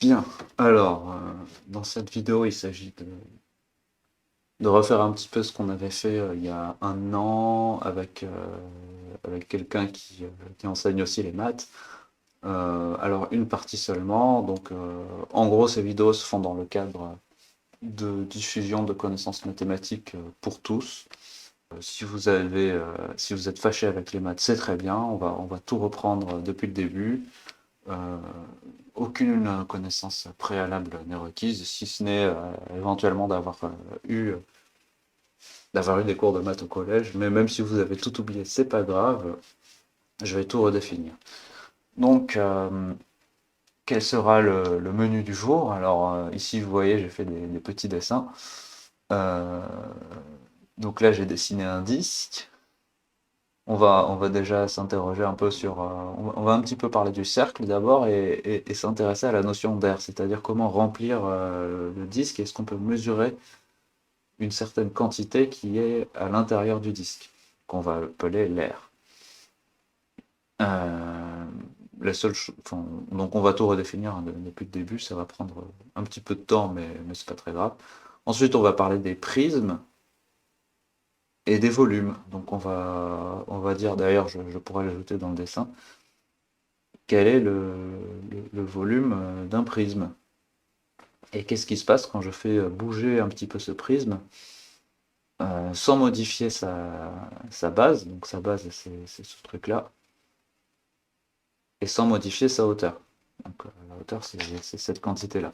Bien, alors, dans cette vidéo, il s'agit de refaire un petit peu ce qu'on avait fait il y a un an avec quelqu'un qui enseigne aussi les maths. Alors, une partie seulement, donc en gros, ces vidéos se font dans le cadre de diffusion de connaissances mathématiques pour tous. Si vous êtes fâché avec les maths, c'est très bien, on va tout reprendre depuis le début. Euh, Aucune connaissance préalable n'est requise, si ce n'est éventuellement d'avoir eu des cours de maths au collège. Mais même si vous avez tout oublié, c'est pas grave, je vais tout redéfinir. Donc, quel sera le menu du jour? Alors, ici, vous voyez, j'ai fait des petits dessins. Euh, donc là, j'ai dessiné un disque. On va déjà s'interroger un peu on va un petit peu parler du cercle d'abord et s'intéresser à la notion d'air, c'est-à-dire comment remplir le disque. Est-ce qu'on peut mesurer une certaine quantité qui est à l'intérieur du disque, qu'on va appeler l'air. Euh, enfin, donc on va tout redéfinir hein, depuis le début, ça va prendre un petit peu de temps, mais c'est pas très grave. Ensuite, on va parler des prismes et des volumes. Donc on va dire, d'ailleurs, je pourrais l'ajouter dans le dessin, quel est le volume d'un prisme. Et qu'est-ce qui se passe quand je fais bouger un petit peu ce prisme sans modifier sa base, donc sa base c'est ce truc-là, et sans modifier sa hauteur. Donc la hauteur c'est cette quantité-là.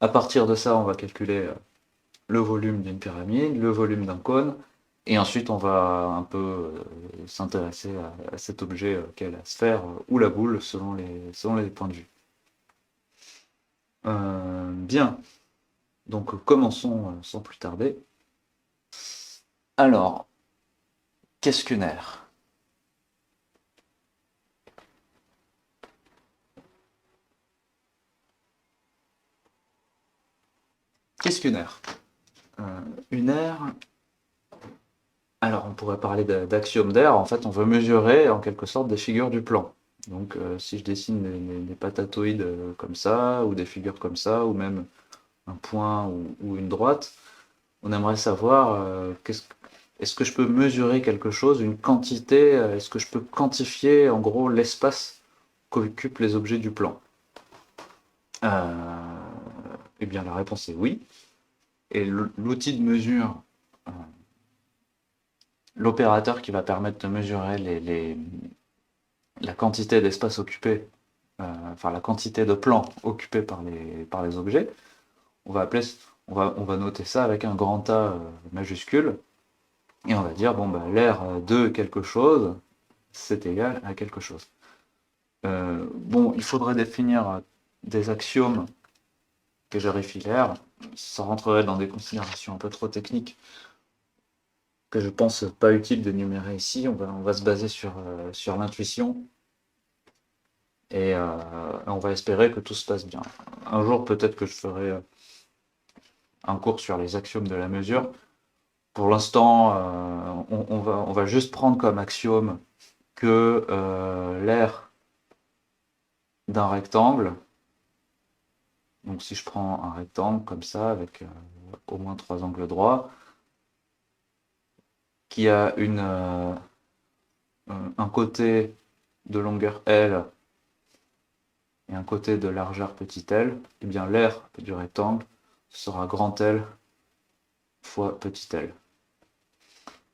À partir de ça, on va calculer le volume d'une pyramide, le volume d'un cône, et ensuite on va un peu s'intéresser à cet objet qu'est la sphère ou la boule selon les points de vue. Bien, donc commençons sans plus tarder. Alors, qu'est-ce qu'une aire? Qu'est-ce qu'une aire? Une aire, alors on pourrait parler d'axiome d'air, en fait on veut mesurer en quelque sorte des figures du plan. Donc si je dessine des patatoïdes comme ça, ou des figures comme ça, ou même un point ou une droite, on aimerait savoir est-ce que je peux mesurer quelque chose, une quantité, est-ce que je peux quantifier en gros l'espace qu'occupent les objets du plan? Eh bien la réponse est oui. Et l'outil de mesure, euh, l'opérateur qui va permettre de mesurer la quantité d'espace occupé, enfin la quantité de plans occupés par les objets, on va appeler, on va noter ça avec un grand A majuscule, et on va dire, bon, bah, l'aire de quelque chose, c'est égal à quelque chose. Bon, il faudrait définir des axiomes que vérifient l'aire, ça rentrerait dans des considérations un peu trop techniques que je pense pas utile d'énumérer ici. On va se baser sur l'intuition et on va espérer que tout se passe bien. Un jour, peut-être que je ferai un cours sur les axiomes de la mesure. Pour l'instant, on va juste prendre comme axiome que l'aire d'un rectangle, donc si je prends un rectangle comme ça, avec au moins trois angles droits, qui a un côté de longueur L et un côté de largeur petit l, et bien l'aire du rectangle sera grand L fois petit l.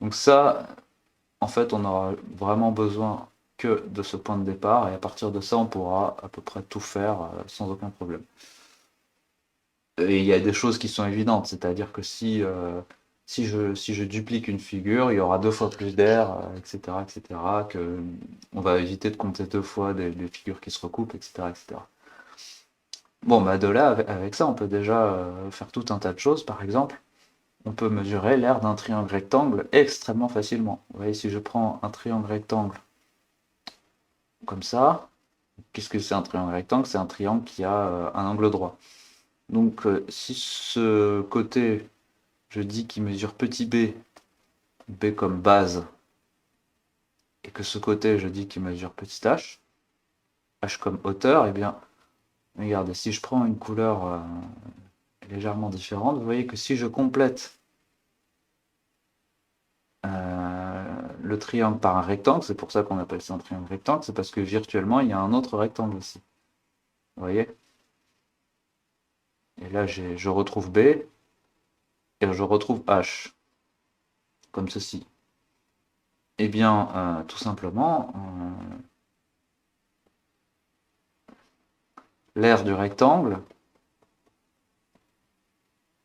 Donc ça, en fait, on aura vraiment besoin que de ce point de départ, et à partir de ça, on pourra à peu près tout faire sans aucun problème. Et il y a des choses qui sont évidentes, c'est-à-dire que si je duplique une figure, il y aura deux fois plus d'air, etc., etc., que on va éviter de compter deux fois des figures qui se recoupent, etc., etc. Bon, bah de là, avec ça, on peut déjà faire tout un tas de choses. Par exemple, on peut mesurer l'aire d'un triangle rectangle extrêmement facilement. Vous voyez, si je prends un triangle rectangle comme ça, qu'est-ce que c'est un triangle rectangle? C'est un triangle qui a un angle droit. Donc, si ce côté, je dis qu'il mesure petit b, b comme base, et que ce côté, je dis qu'il mesure petit h, h comme hauteur, eh bien, Regardez, si je prends une couleur légèrement différente, vous voyez que si je complète le triangle par un rectangle, c'est pour ça qu'on appelle ça un triangle rectangle, c'est parce que virtuellement, il y a un autre rectangle aussi. Vous voyez? Et là, je retrouve B, et je retrouve H, comme ceci. Eh bien, tout simplement, l'aire du rectangle,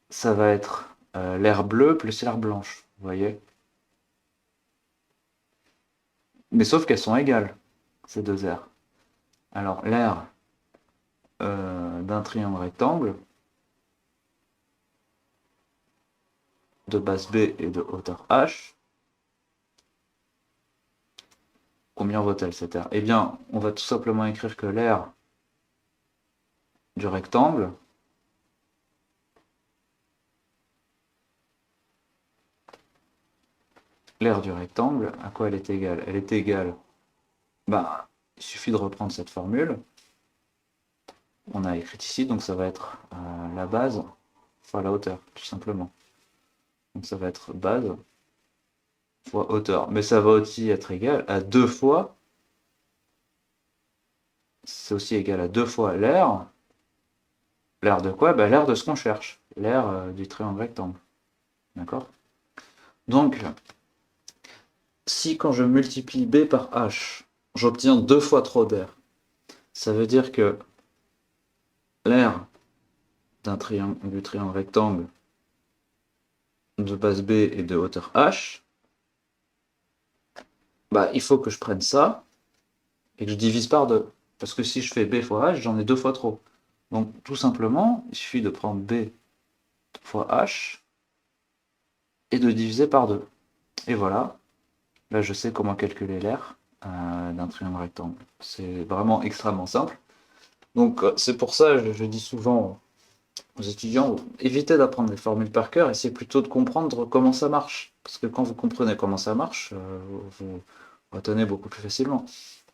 ça va être l'aire bleue plus l'aire blanche, vous voyez? Mais sauf qu'elles sont égales, ces deux aires. Alors, l'aire d'un triangle rectangle, de base B et de hauteur H, combien vaut-elle cette aire? Eh bien, on va tout simplement écrire que l'aire du rectangle, à quoi elle est égale? Elle est égale, bah, il suffit de reprendre cette formule, on a écrit ici, donc ça va être la base fois la hauteur, tout simplement. Donc ça va être base fois hauteur. Mais ça va aussi être égal à 2 fois, c'est aussi égal à 2 fois l'aire. L'aire de quoi? Bah, l'aire de ce qu'on cherche, l'aire du triangle rectangle. D'accord? Donc, si quand je multiplie B par H, j'obtiens 2 fois trop d'air, ça veut dire que l'aire du triangle rectangle de base B et de hauteur H, bah, il faut que je prenne ça et que je divise par 2. Parce que si je fais B fois H, j'en ai 2 fois trop. Donc tout simplement, il suffit de prendre B fois H et de diviser par 2. Et voilà, là je sais comment calculer l'aire d'un triangle rectangle. C'est vraiment extrêmement simple. Donc c'est pour ça, je dis souvent aux étudiants, évitez d'apprendre les formules par cœur, essayez plutôt de comprendre comment ça marche. Parce que quand vous comprenez comment ça marche, vous retenez beaucoup plus facilement.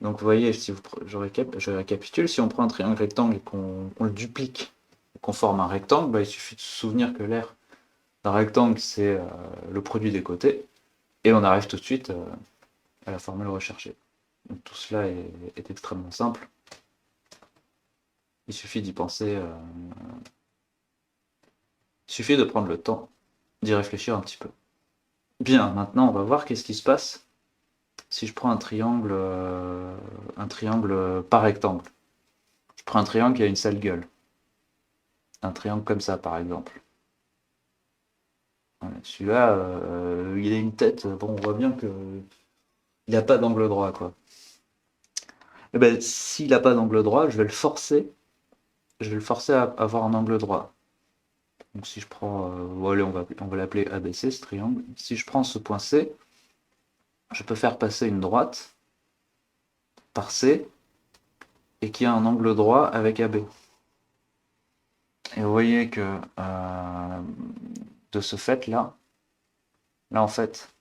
Donc vous voyez, si je récapitule, si on prend un triangle rectangle et qu'on le duplique, qu'on forme un rectangle, bah, il suffit de se souvenir que l'aire d'un rectangle, c'est le produit des côtés, et on arrive tout de suite à la formule recherchée. Donc tout cela est extrêmement simple. Il suffit d'y penser, il suffit de prendre le temps d'y réfléchir un petit peu. Bien, maintenant on va voir qu'est-ce qui se passe si je prends un triangle par rectangle. Je prends un triangle qui a une seule gueule. Un triangle comme ça, par exemple. Voilà, celui-là, il a une tête, bon, on voit bien que il n'a pas d'angle droit, quoi. Et ben, s'il n'a pas d'angle droit, je vais le forcer à avoir un angle droit. Donc si je prends, allez, on va l'appeler ABC, ce triangle. Si je prends ce point C, je peux faire passer une droite par C et qui a un angle droit avec AB. Et vous voyez que de ce fait-là, en fait,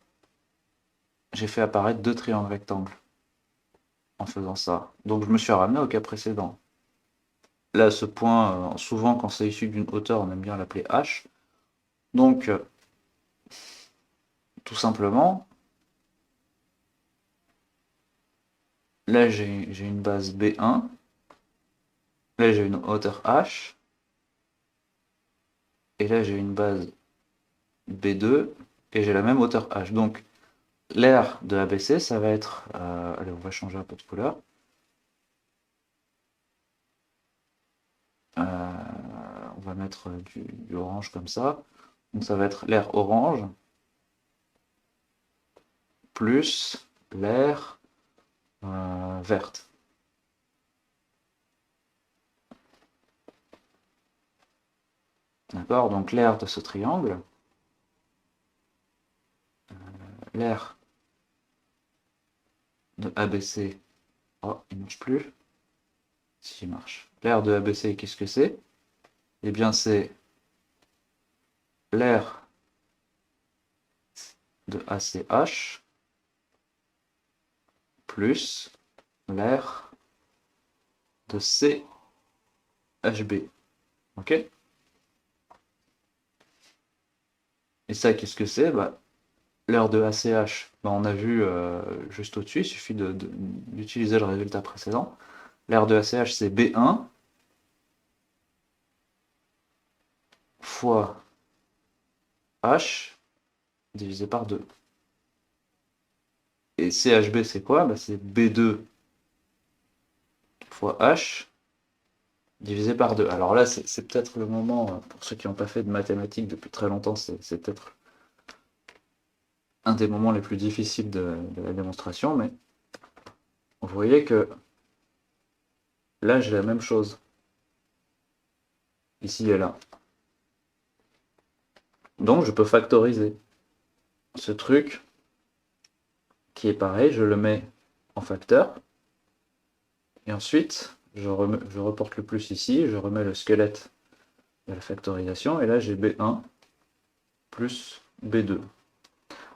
j'ai fait apparaître deux triangles rectangles en faisant ça. Donc je me suis ramené au cas précédent. Là, ce point, souvent quand c'est issu d'une hauteur, on aime bien l'appeler H. Donc, tout simplement, là j'ai une base B1, là j'ai une hauteur H, et là j'ai une base B2, et j'ai la même hauteur H. Donc, l'aire de ABC, ça va être... allez, on va changer un peu de couleur. On va mettre du orange comme ça. Donc ça va être l'aire orange plus l'aire verte. D'accord? Donc l'aire de ce triangle, l'aire de ABC, oh, il ne marche plus. Si, il marche. L'aire de ABC, qu'est-ce que c'est? Eh bien, c'est l'aire de ACH plus l'aire de CH. HB. Ok? Et ça, qu'est-ce que c'est? Bah, l'aire de ACH, bah, on a vu juste au-dessus, il suffit d'utiliser le résultat précédent. L'aire de ACH, c'est B1 fois H divisé par 2. Et CHB, c'est quoi? Bah, c'est B2 fois H divisé par 2. Alors là, c'est peut-être le moment, pour ceux qui n'ont pas fait de mathématiques depuis très longtemps, c'est peut-être un des moments les plus difficiles de la démonstration, mais vous voyez que là, j'ai la même chose, ici et là. Donc, je peux factoriser ce truc qui est pareil, je le mets en facteur, et ensuite, je reporte le plus ici, je remets le squelette de la factorisation, et là, j'ai B1 plus B2.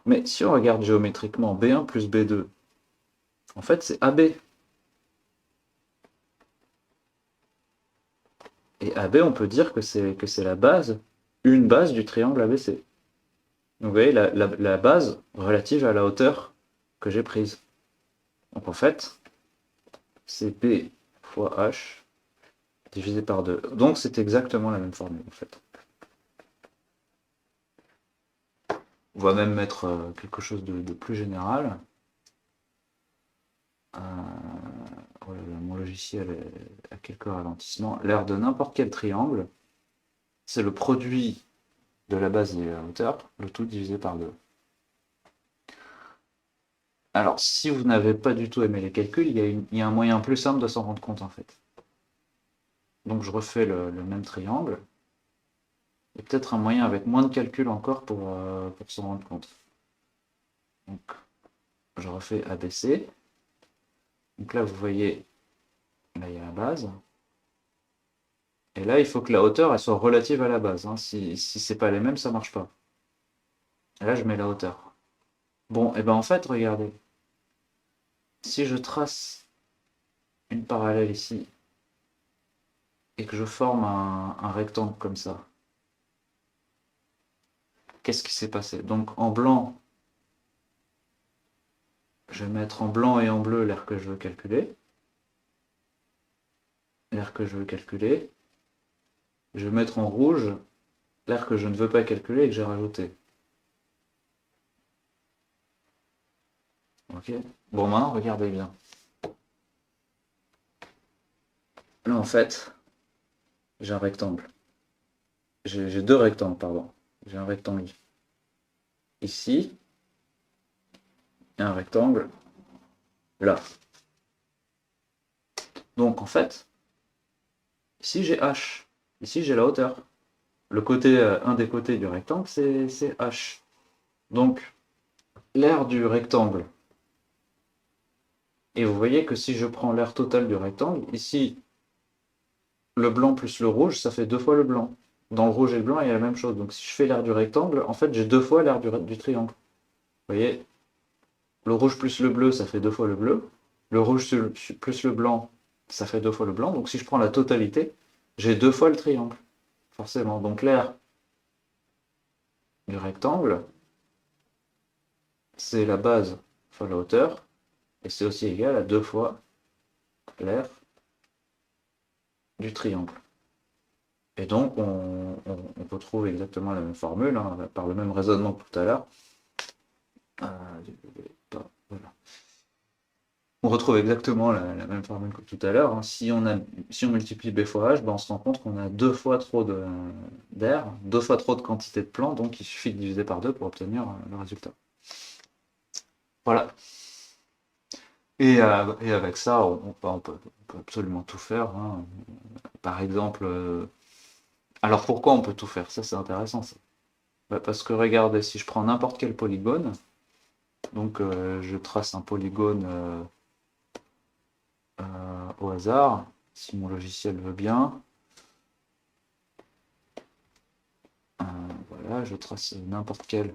Mais si on regarde géométriquement, B1 plus B2, en fait, c'est AB. Et AB, on peut dire que c'est la base, une base du triangle ABC. Donc vous voyez, la base relative à la hauteur que j'ai prise. Donc en fait, c'est B fois H divisé par 2. Donc c'est exactement la même formule en fait. On va même mettre quelque chose de plus général. Voilà, mon logiciel a quelques ralentissements. L'aire de n'importe quel triangle, c'est le produit de la base et de la hauteur, le tout divisé par 2. Alors, si vous n'avez pas du tout aimé les calculs, il y a un moyen plus simple de s'en rendre compte en fait. Donc je refais le même triangle. Et peut-être un moyen avec moins de calculs encore pour s'en rendre compte. Donc je refais ABC. Donc là vous voyez, là il y a la base. Et là il faut que la hauteur elle soit relative à la base. Hein. Si c'est pas les mêmes, ça marche pas. Et là je mets la hauteur. Bon, et ben en fait, regardez. Si je trace une parallèle ici et que je forme un rectangle comme ça, qu'est-ce qui s'est passé? Donc en blanc, je vais mettre en blanc et en bleu l'aire que je veux calculer. L'aire que je veux calculer. Je vais mettre en rouge l'aire que je ne veux pas calculer et que j'ai rajouté. Ok. Bon, maintenant, regardez bien. Là, en fait, j'ai un rectangle. J'ai deux rectangles, pardon. J'ai un rectangle ici et un rectangle là. Donc, en fait, ici j'ai H. Ici, j'ai la hauteur. Le côté, un des côtés du rectangle, c'est H. Donc, l'aire du rectangle. Et vous voyez que si je prends l'aire totale du rectangle, ici, le blanc plus le rouge, ça fait deux fois le blanc. Dans le rouge et le blanc, il y a la même chose. Donc si je fais l'aire du rectangle, en fait, j'ai deux fois l'aire du triangle. Vous voyez, le rouge plus le bleu, ça fait deux fois le bleu. Le rouge plus le blanc, ça fait deux fois le blanc. Donc si je prends la totalité, j'ai deux fois le triangle. Forcément. Donc l'aire du rectangle, c'est la base fois la hauteur. Et c'est aussi égal à deux fois l'aire du triangle. Et donc, on retrouve exactement la même formule, hein, par le même raisonnement que tout à l'heure. Voilà. On retrouve exactement la même formule que tout à l'heure. Hein. Si on multiplie B fois H, ben on se rend compte qu'on a deux fois trop d'air, deux fois trop de quantité de plan, donc il suffit de diviser par deux pour obtenir le résultat. Voilà. Et avec ça, on peut absolument tout faire. Hein. Par exemple, alors pourquoi on peut tout faire? Ça, c'est intéressant. Ça. Bah, parce que regardez, si je prends n'importe quel polygone, donc je trace un polygone au hasard, si mon logiciel veut bien. Voilà, je trace n'importe quel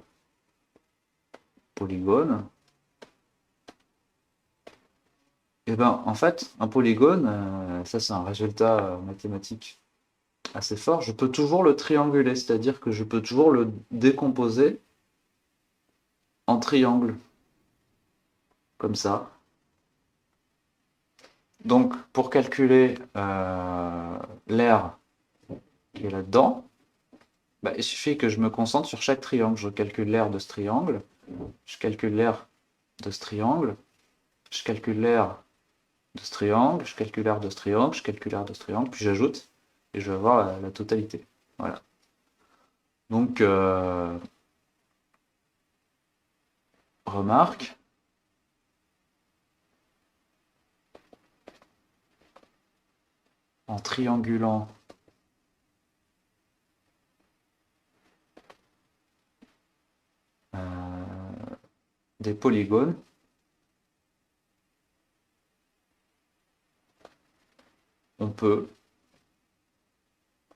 polygone. Et ben, en fait, un polygone, ça c'est un résultat mathématique assez fort, je peux toujours le trianguler, c'est-à-dire que je peux toujours le décomposer en triangle, comme ça. Donc, pour calculer l'aire qui est là-dedans, bah, il suffit que je me concentre sur chaque triangle. Je calcule l'aire de ce triangle, je calcule l'aire de ce triangle, je calcule l'aire de ce triangle, je calcule l'aire de ce triangle, je calcule l'aire de ce triangle, puis j'ajoute, et je vais avoir la totalité. Voilà. Donc, remarque, en triangulant des polygones, on peut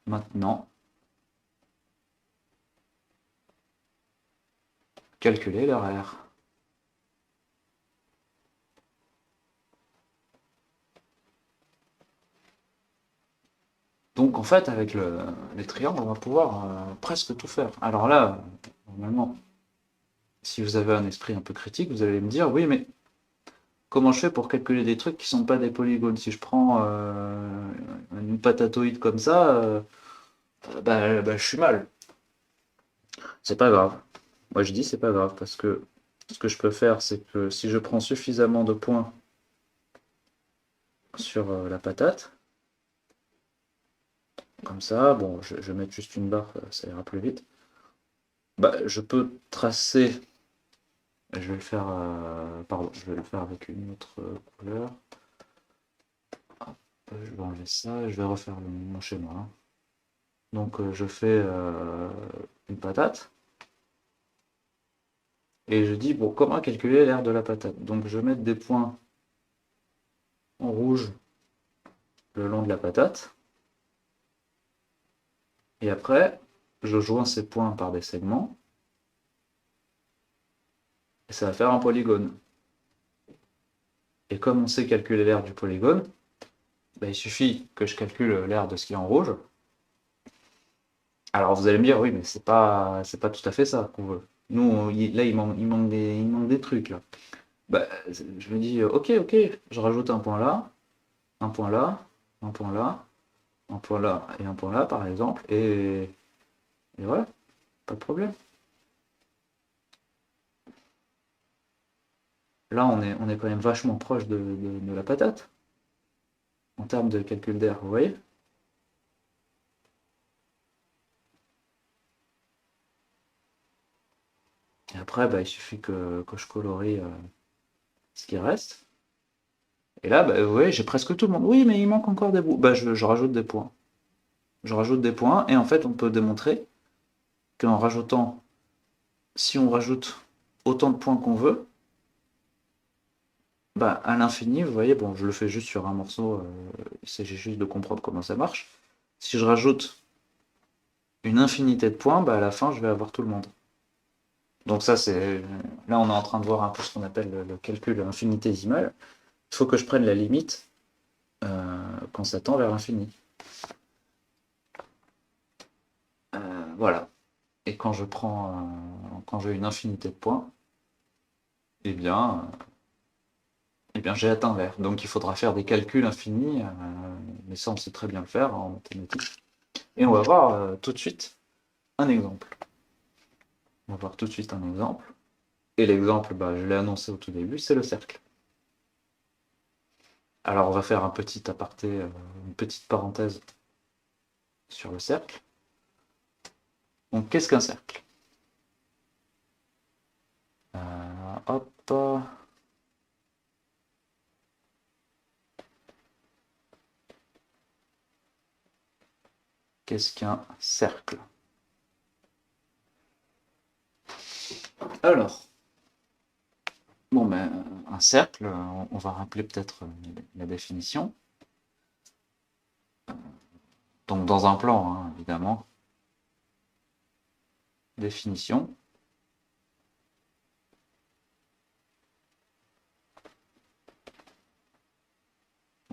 maintenant calculer leur aire. Donc en fait, avec les triangles, on va pouvoir presque tout faire. Alors là, normalement, si vous avez un esprit un peu critique, vous allez me dire, oui, mais comment je fais pour calculer des trucs qui sont pas des polygones? Si je prends une patatoïde comme ça, bah, je suis mal. C'est pas grave. Moi je dis c'est pas grave parce que ce que je peux faire, c'est que si je prends suffisamment de points sur la patate, comme ça, bon, je vais mettre juste une barre, ça ira plus vite. Bah, je peux tracer. Je vais le faire, pardon, je vais le faire avec une autre couleur. Hop, je vais enlever ça, je vais refaire mon schéma. Hein. Donc je fais une patate. Et je dis, bon, comment calculer l'aire de la patate? Donc je vais mettre des points en rouge le long de la patate. Et après, je joins ces points par des segments. Et ça va faire un polygone. Et comme on sait calculer l'aire du polygone, bah, il suffit que je calcule l'aire de ce qui est en rouge. Alors vous allez me dire, oui, mais c'est pas tout à fait ça qu'on veut. Nous, là, il manque des trucs. Là. Bah, je me dis, ok, je rajoute un point là, un point là, un point là, un point là et un point là, par exemple. Et voilà, pas de problème. Là, on est quand même vachement proche de la patate en termes de calcul d'air, vous voyez? Et après, bah, il suffit que je colorie ce qui reste. Et là, bah, vous voyez, j'ai presque tout le monde. Oui, mais il manque encore des bouts. Bah, je rajoute des points. Je rajoute des points, et en fait, on peut démontrer qu'en rajoutant, si on rajoute autant de points qu'on veut, bah, à l'infini, vous voyez, bon, je le fais juste sur un morceau, il s'agit juste de comprendre comment ça marche. Si je rajoute une infinité de points, bah, à la fin, je vais avoir tout le monde. Donc ça, c'est là, on est en train de voir un peu ce qu'on appelle le calcul infinitésimal. Il faut que je prenne la limite quand ça tend vers l'infini. Voilà. Et quand j'ai une infinité de points, eh bien, j'ai atteint vert. Donc il faudra faire des calculs infinis, mais ça on sait très bien le faire en mathématiques. Et on va voir tout de suite un exemple. On va voir tout de suite un exemple. Et l'exemple, bah, je l'ai annoncé au tout début, c'est le cercle. Alors on va faire un petit aparté, une petite parenthèse sur le cercle. Donc qu'est-ce qu'un cercle? Hop. Qu'est-ce qu'un cercle? Alors, bon, ben, un cercle, on va rappeler peut-être la définition. Donc dans un plan, hein, évidemment. Définition.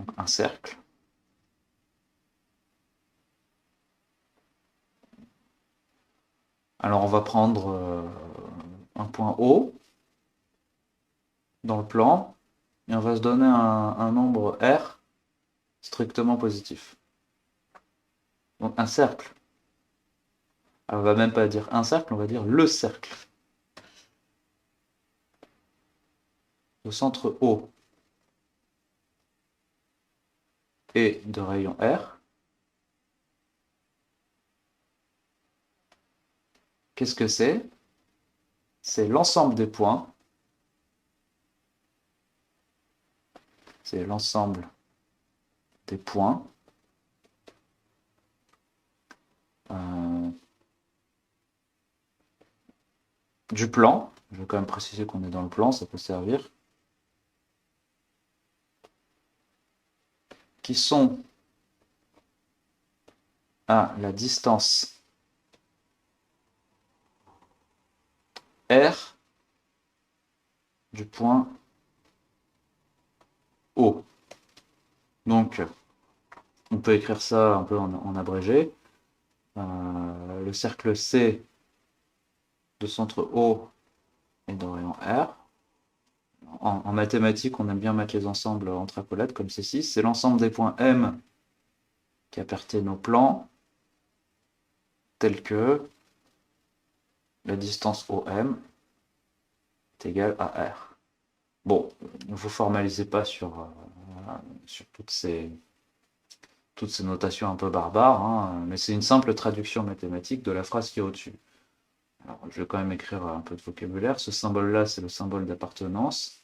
Donc un cercle. Alors on va prendre un point O dans le plan, et on va se donner un nombre R strictement positif. Donc un cercle. Alors, on va même pas dire un cercle, on va dire le cercle. Le centre O et de rayon R. Qu'est-ce que c'est? C'est l'ensemble des points. C'est l'ensemble des points du plan. Je vais quand même préciser qu'on est dans le plan, ça peut servir. Qui sont à la distance R du point O. Donc, on peut écrire ça un peu en abrégé. Le cercle C de centre O et de rayon R. En mathématiques, on aime bien mettre les ensembles entre accolades comme ceci. C'est l'ensemble des points M qui appartiennent au plan, tel que la distance OM est égale à R. Bon, ne vous formalisez pas sur toutes ces notations un peu barbares, hein, mais c'est une simple traduction mathématique de la phrase qui est au-dessus. Alors, je vais quand même écrire un peu de vocabulaire. Ce symbole-là, c'est le symbole d'appartenance.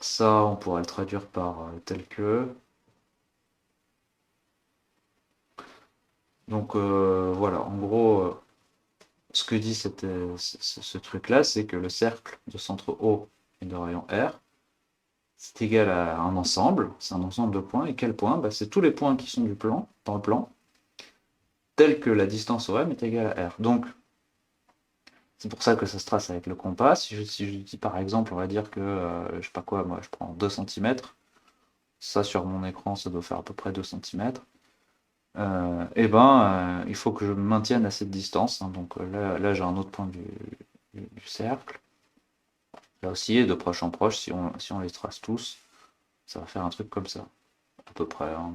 Ça, on pourrait le traduire par tel que. Donc voilà, en gros, ce que dit ce truc-là, c'est que le cercle de centre O et de rayon R, c'est égal à un ensemble, c'est un ensemble de points. Et quels points? Bah, c'est tous les points qui sont dans le plan, tel que la distance OM est égale à R. Donc, c'est pour ça que ça se trace avec le compas. Si je dis par exemple, on va dire que, je sais pas quoi, moi je prends 2 cm, ça sur mon écran, ça doit faire à peu près 2 cm. Et ben, il faut que je me maintienne à cette distance, hein. Donc là j'ai un autre point du cercle. Là aussi, de proche en proche, si on les trace tous, ça va faire un truc comme ça, à peu près, hein.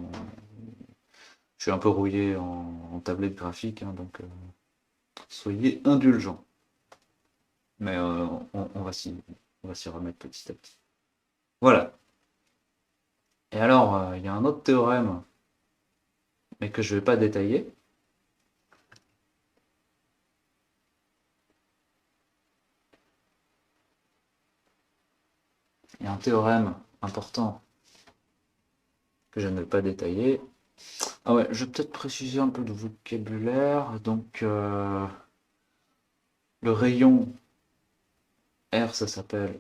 Je suis un peu rouillé en tablette graphique, hein, donc soyez indulgents. Mais on va s'y remettre petit à petit. Voilà. Et alors, il y a un autre théorème, mais que je ne vais pas détailler. Il y a un théorème important que je ne vais pas détailler. Ah ouais, je vais peut-être préciser un peu de vocabulaire. Donc, le rayon R, ça s'appelle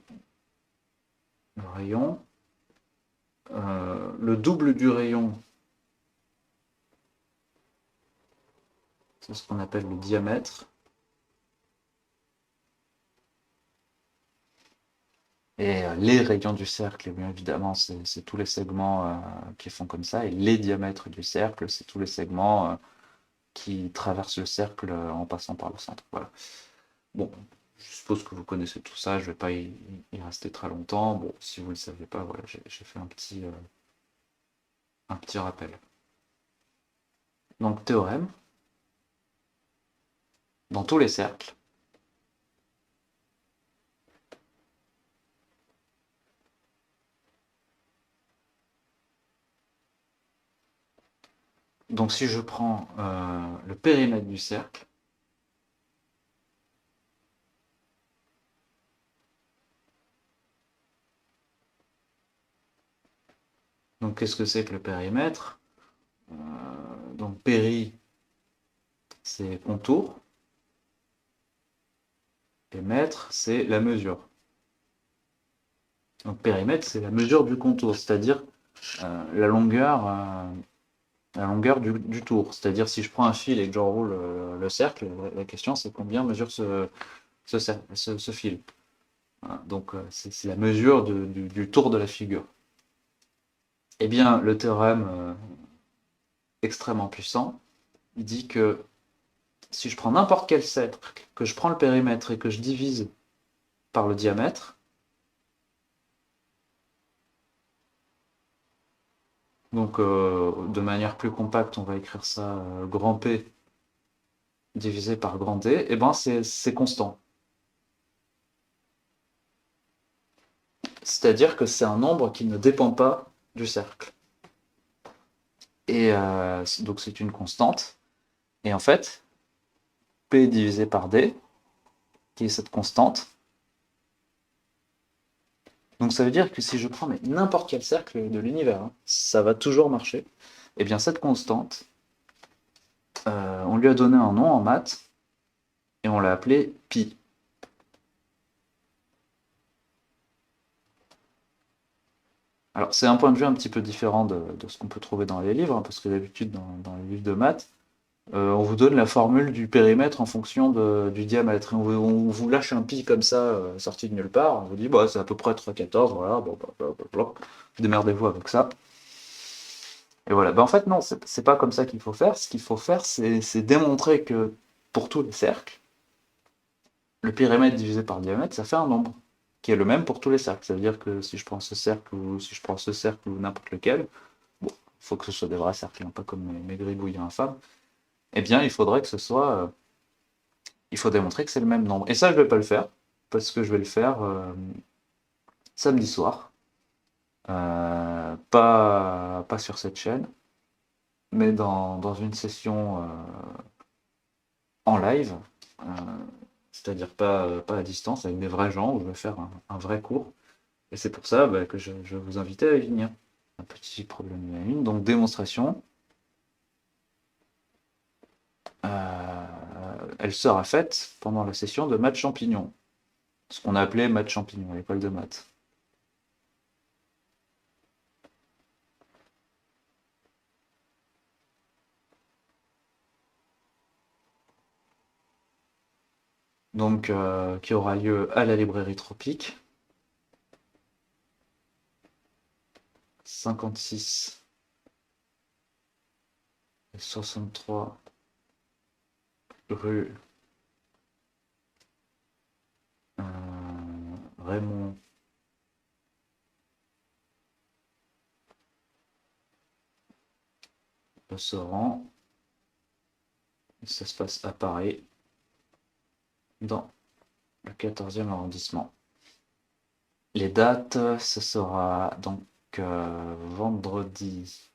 le rayon. Le double du rayon, c'est ce qu'on appelle le diamètre. Et les rayons du cercle, bien évidemment, c'est tous les segments qui font comme ça. Et les diamètres du cercle, c'est tous les segments qui traversent le cercle en passant par le centre. Voilà. Bon, je suppose que vous connaissez tout ça, je ne vais pas y rester très longtemps. Bon, si vous ne le savez pas, voilà, j'ai fait un petit rappel. Donc, théorème, dans tous les cercles, donc si je prends le périmètre du cercle, donc qu'est-ce que c'est que le périmètre? Donc péri, c'est contour, et mètre, c'est la mesure. Donc périmètre, c'est la mesure du contour, c'est-à-dire la longueur du tour. C'est-à-dire si je prends un fil et que j'enroule le cercle, la question c'est combien mesure ce fil. Voilà, donc c'est la mesure du tour de la figure. Eh bien, le théorème extrêmement puissant, il dit que si je prends n'importe quel cercle, que je prends le périmètre et que je divise par le diamètre, donc de manière plus compacte, on va écrire ça grand P divisé par grand D, et ben c'est constant. C'est-à-dire que c'est un nombre qui ne dépend pas du cercle. Et donc c'est une constante. Et en fait, P divisé par D, qui est cette constante. Donc ça veut dire que si je prends n'importe quel cercle de l'univers, hein, ça va toujours marcher. Et bien cette constante, on lui a donné un nom en maths, et on l'a appelé pi. Alors c'est un point de vue un petit peu différent de ce qu'on peut trouver dans les livres, hein, parce que d'habitude dans les livres de maths, on vous donne la formule du périmètre en fonction du diamètre. Et on vous lâche un pi comme ça, sorti de nulle part. On vous dit, bah, c'est à peu près 3,14, voilà, bon, démerdez-vous avec ça. Et voilà. Ben, en fait, non, c'est pas comme ça qu'il faut faire. Ce qu'il faut faire, c'est démontrer que pour tous les cercles, le périmètre divisé par le diamètre, ça fait un nombre qui est le même pour tous les cercles. Ça veut dire que si je prends ce cercle ou si je prends ce cercle ou n'importe lequel, bon, il faut que ce soit des vrais cercles, hein, pas comme mes gribouilles infâmes, eh bien, il faudrait que ce soit il faut démontrer que c'est le même nombre. Et ça, je ne vais pas le faire, parce que je vais le faire samedi soir. Pas sur cette chaîne, mais dans une session en live, euh, c'est-à-dire pas à distance, avec des vrais gens, où je vais faire un vrai cours. Et c'est pour ça que je vais vous inviter à y venir. Un petit problème de la une, donc démonstration. Elle sera faite pendant la session de maths champignons, ce qu'on appelait maths champignons à l'école de maths. Donc qui aura lieu à la librairie Tropique, 56 et 63 rue Raymond Le Soran. Ça se passe à Paris, dans le 14e arrondissement. Les dates, ce sera donc vendredi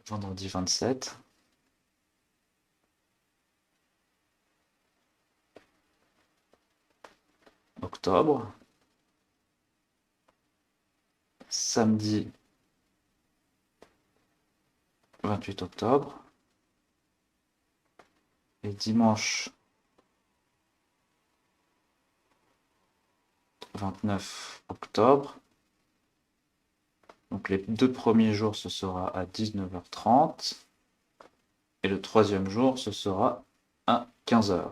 27, octobre, samedi 28 octobre et dimanche 29 octobre. Donc les 2 premiers jours, ce sera à 19h30 et le 3e jour, ce sera à 15h.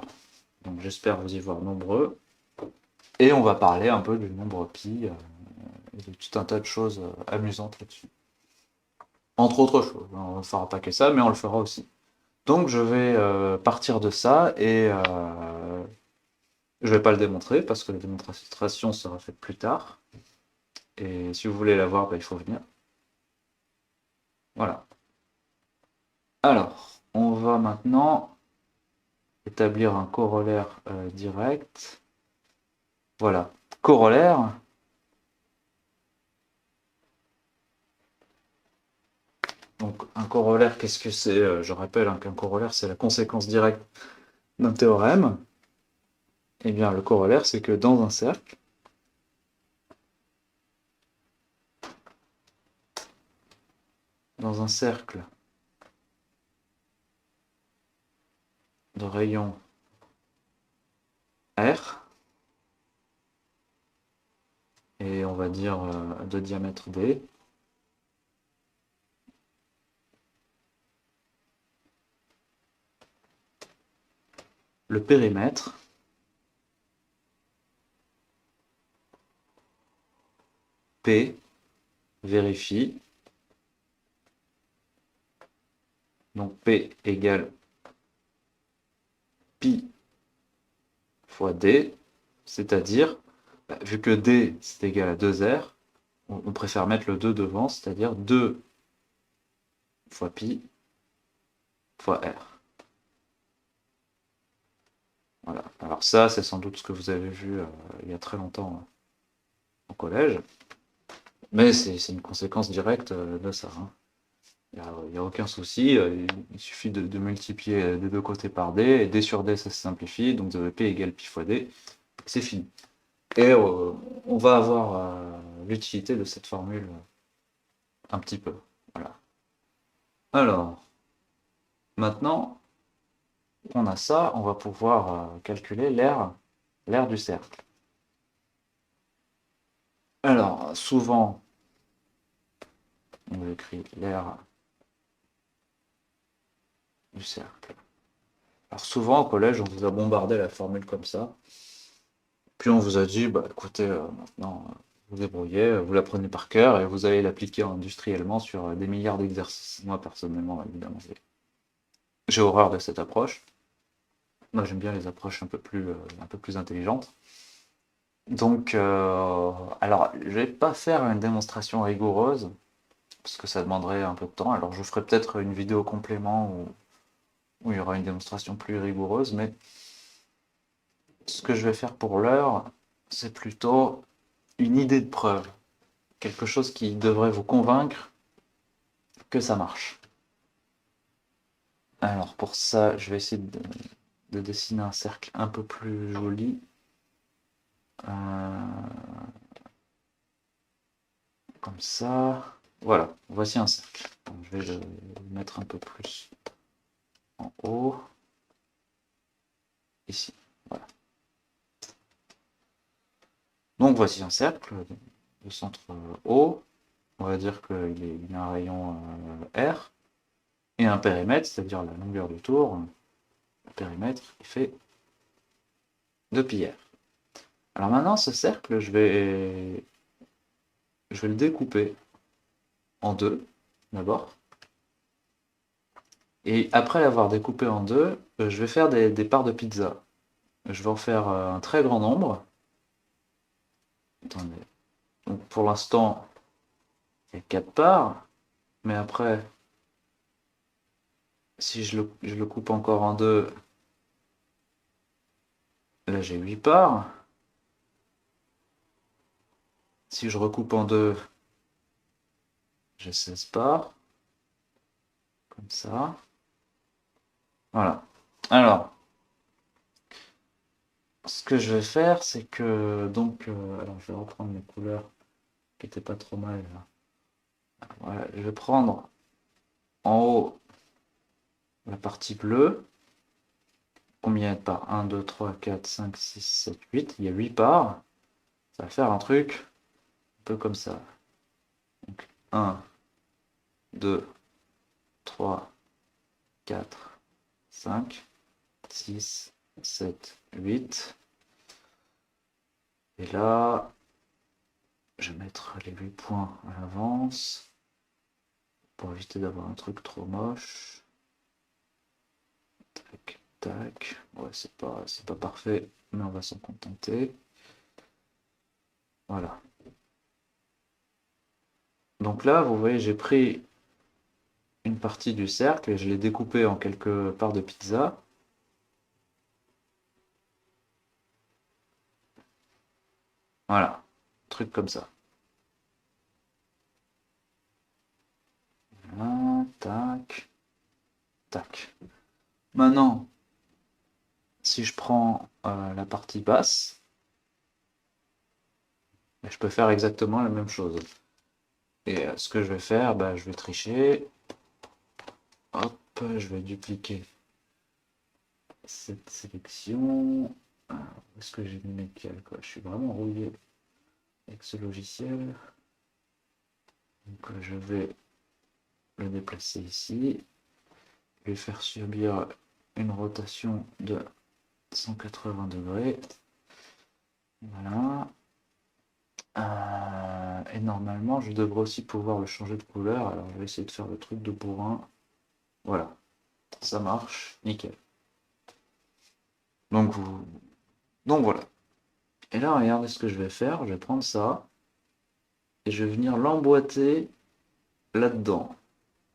Donc j'espère vous y voir nombreux. Et on va parler un peu du nombre pi et de tout un tas de choses amusantes là-dessus. Entre autres choses, on ne fera pas que ça, mais on le fera aussi. Donc je vais partir de ça et je ne vais pas le démontrer parce que la démonstration sera faite plus tard. Et si vous voulez la voir, il faut venir. Voilà. Alors, on va maintenant établir un corollaire direct. Voilà. Corollaire. Donc un corollaire, qu'est-ce que c'est? Je rappelle qu'un corollaire, c'est la conséquence directe d'un théorème. Eh bien, le corollaire, c'est que dans un cercle, de rayon R, et on va dire de diamètre D, le périmètre P, vérifie. Donc P égale pi fois D, c'est-à-dire, vu que D c'est égal à 2R, on préfère mettre le 2 devant, c'est-à-dire 2 fois pi fois R. Voilà. Alors ça, c'est sans doute ce que vous avez vu il y a très longtemps au collège, mais c'est une conséquence directe de ça. Hein. Il n'y a aucun souci, il suffit de multiplier des deux côtés par D, et D sur D ça se simplifie, donc vous avez P égale pi fois D, c'est fini. Et on va avoir l'utilité de cette formule un petit peu. Voilà. Alors, maintenant qu'on a ça, on va pouvoir calculer l'aire du cercle. Alors, souvent, on écrit l'aire du cercle. Alors souvent au collège, on vous a bombardé la formule comme ça. Puis on vous a dit, bah écoutez, maintenant, vous débrouillez, vous la prenez par cœur et vous allez l'appliquer industriellement sur des milliards d'exercices. Moi, personnellement, évidemment, j'ai horreur de cette approche. Moi, j'aime bien les approches un peu plus intelligentes. Donc, alors, je vais pas faire une démonstration rigoureuse, parce que ça demanderait un peu de temps. Alors, je ferai peut-être une vidéo complément où il y aura une démonstration plus rigoureuse, mais ce que je vais faire pour l'heure, c'est plutôt une idée de preuve. Quelque chose qui devrait vous convaincre que ça marche. Alors pour ça, je vais essayer de dessiner un cercle un peu plus joli. Comme ça. Voilà, voici un cercle. Donc, je vais le mettre un peu plus en haut. Ici, voilà. Donc voici un cercle de centre O. On va dire qu'il a un rayon R et un périmètre, c'est-à-dire la longueur du tour. Le périmètre, il fait 2 pi R. Alors maintenant, ce cercle, je vais le découper en deux, d'abord. Et après l'avoir découpé en deux, je vais faire des parts de pizza. Je vais en faire un très grand nombre. Attendez. Donc pour l'instant, il y a 4 parts. Mais après, si je le coupe encore en deux, là j'ai 8 parts. Si je recoupe en deux, j'ai 16 parts. Comme ça. Voilà. Alors, ce que je vais faire, c'est que, donc, alors je vais reprendre mes couleurs qui n'étaient pas trop mal. Là. Voilà, je vais prendre en haut la partie bleue. Combien il y a de parts? 1, 2, 3, 4, 5, 6, 7, 8. Il y a 8 parts. Ça va faire un truc un peu comme ça. Donc 1, 2, 3, 4, 5, 6, 7, 8. Et là, je vais mettre les 8 points à l'avance pour éviter d'avoir un truc trop moche. Tac, tac. Ouais, c'est pas parfait, mais on va s'en contenter. Voilà. Donc là, vous voyez, j'ai pris une partie du cercle et je l'ai découpé en quelques parts de pizza. Voilà, truc comme ça. Voilà, tac, tac. Maintenant, si je prends la partie basse, je peux faire exactement la même chose. Et ce que je vais faire, je vais tricher. Hop, je vais dupliquer cette sélection. Où est-ce que j'ai mis mes calques? Je suis vraiment rouillé avec ce logiciel. Donc je vais le déplacer ici. Je vais faire subir une rotation de 180 degrés. Voilà. Et normalement, je devrais aussi pouvoir le changer de couleur. Alors, je vais essayer de faire le truc de bourrin. Voilà, ça marche, nickel. Donc, Donc voilà. Et là, regardez ce que je vais faire. Je vais prendre ça et je vais venir l'emboîter là-dedans,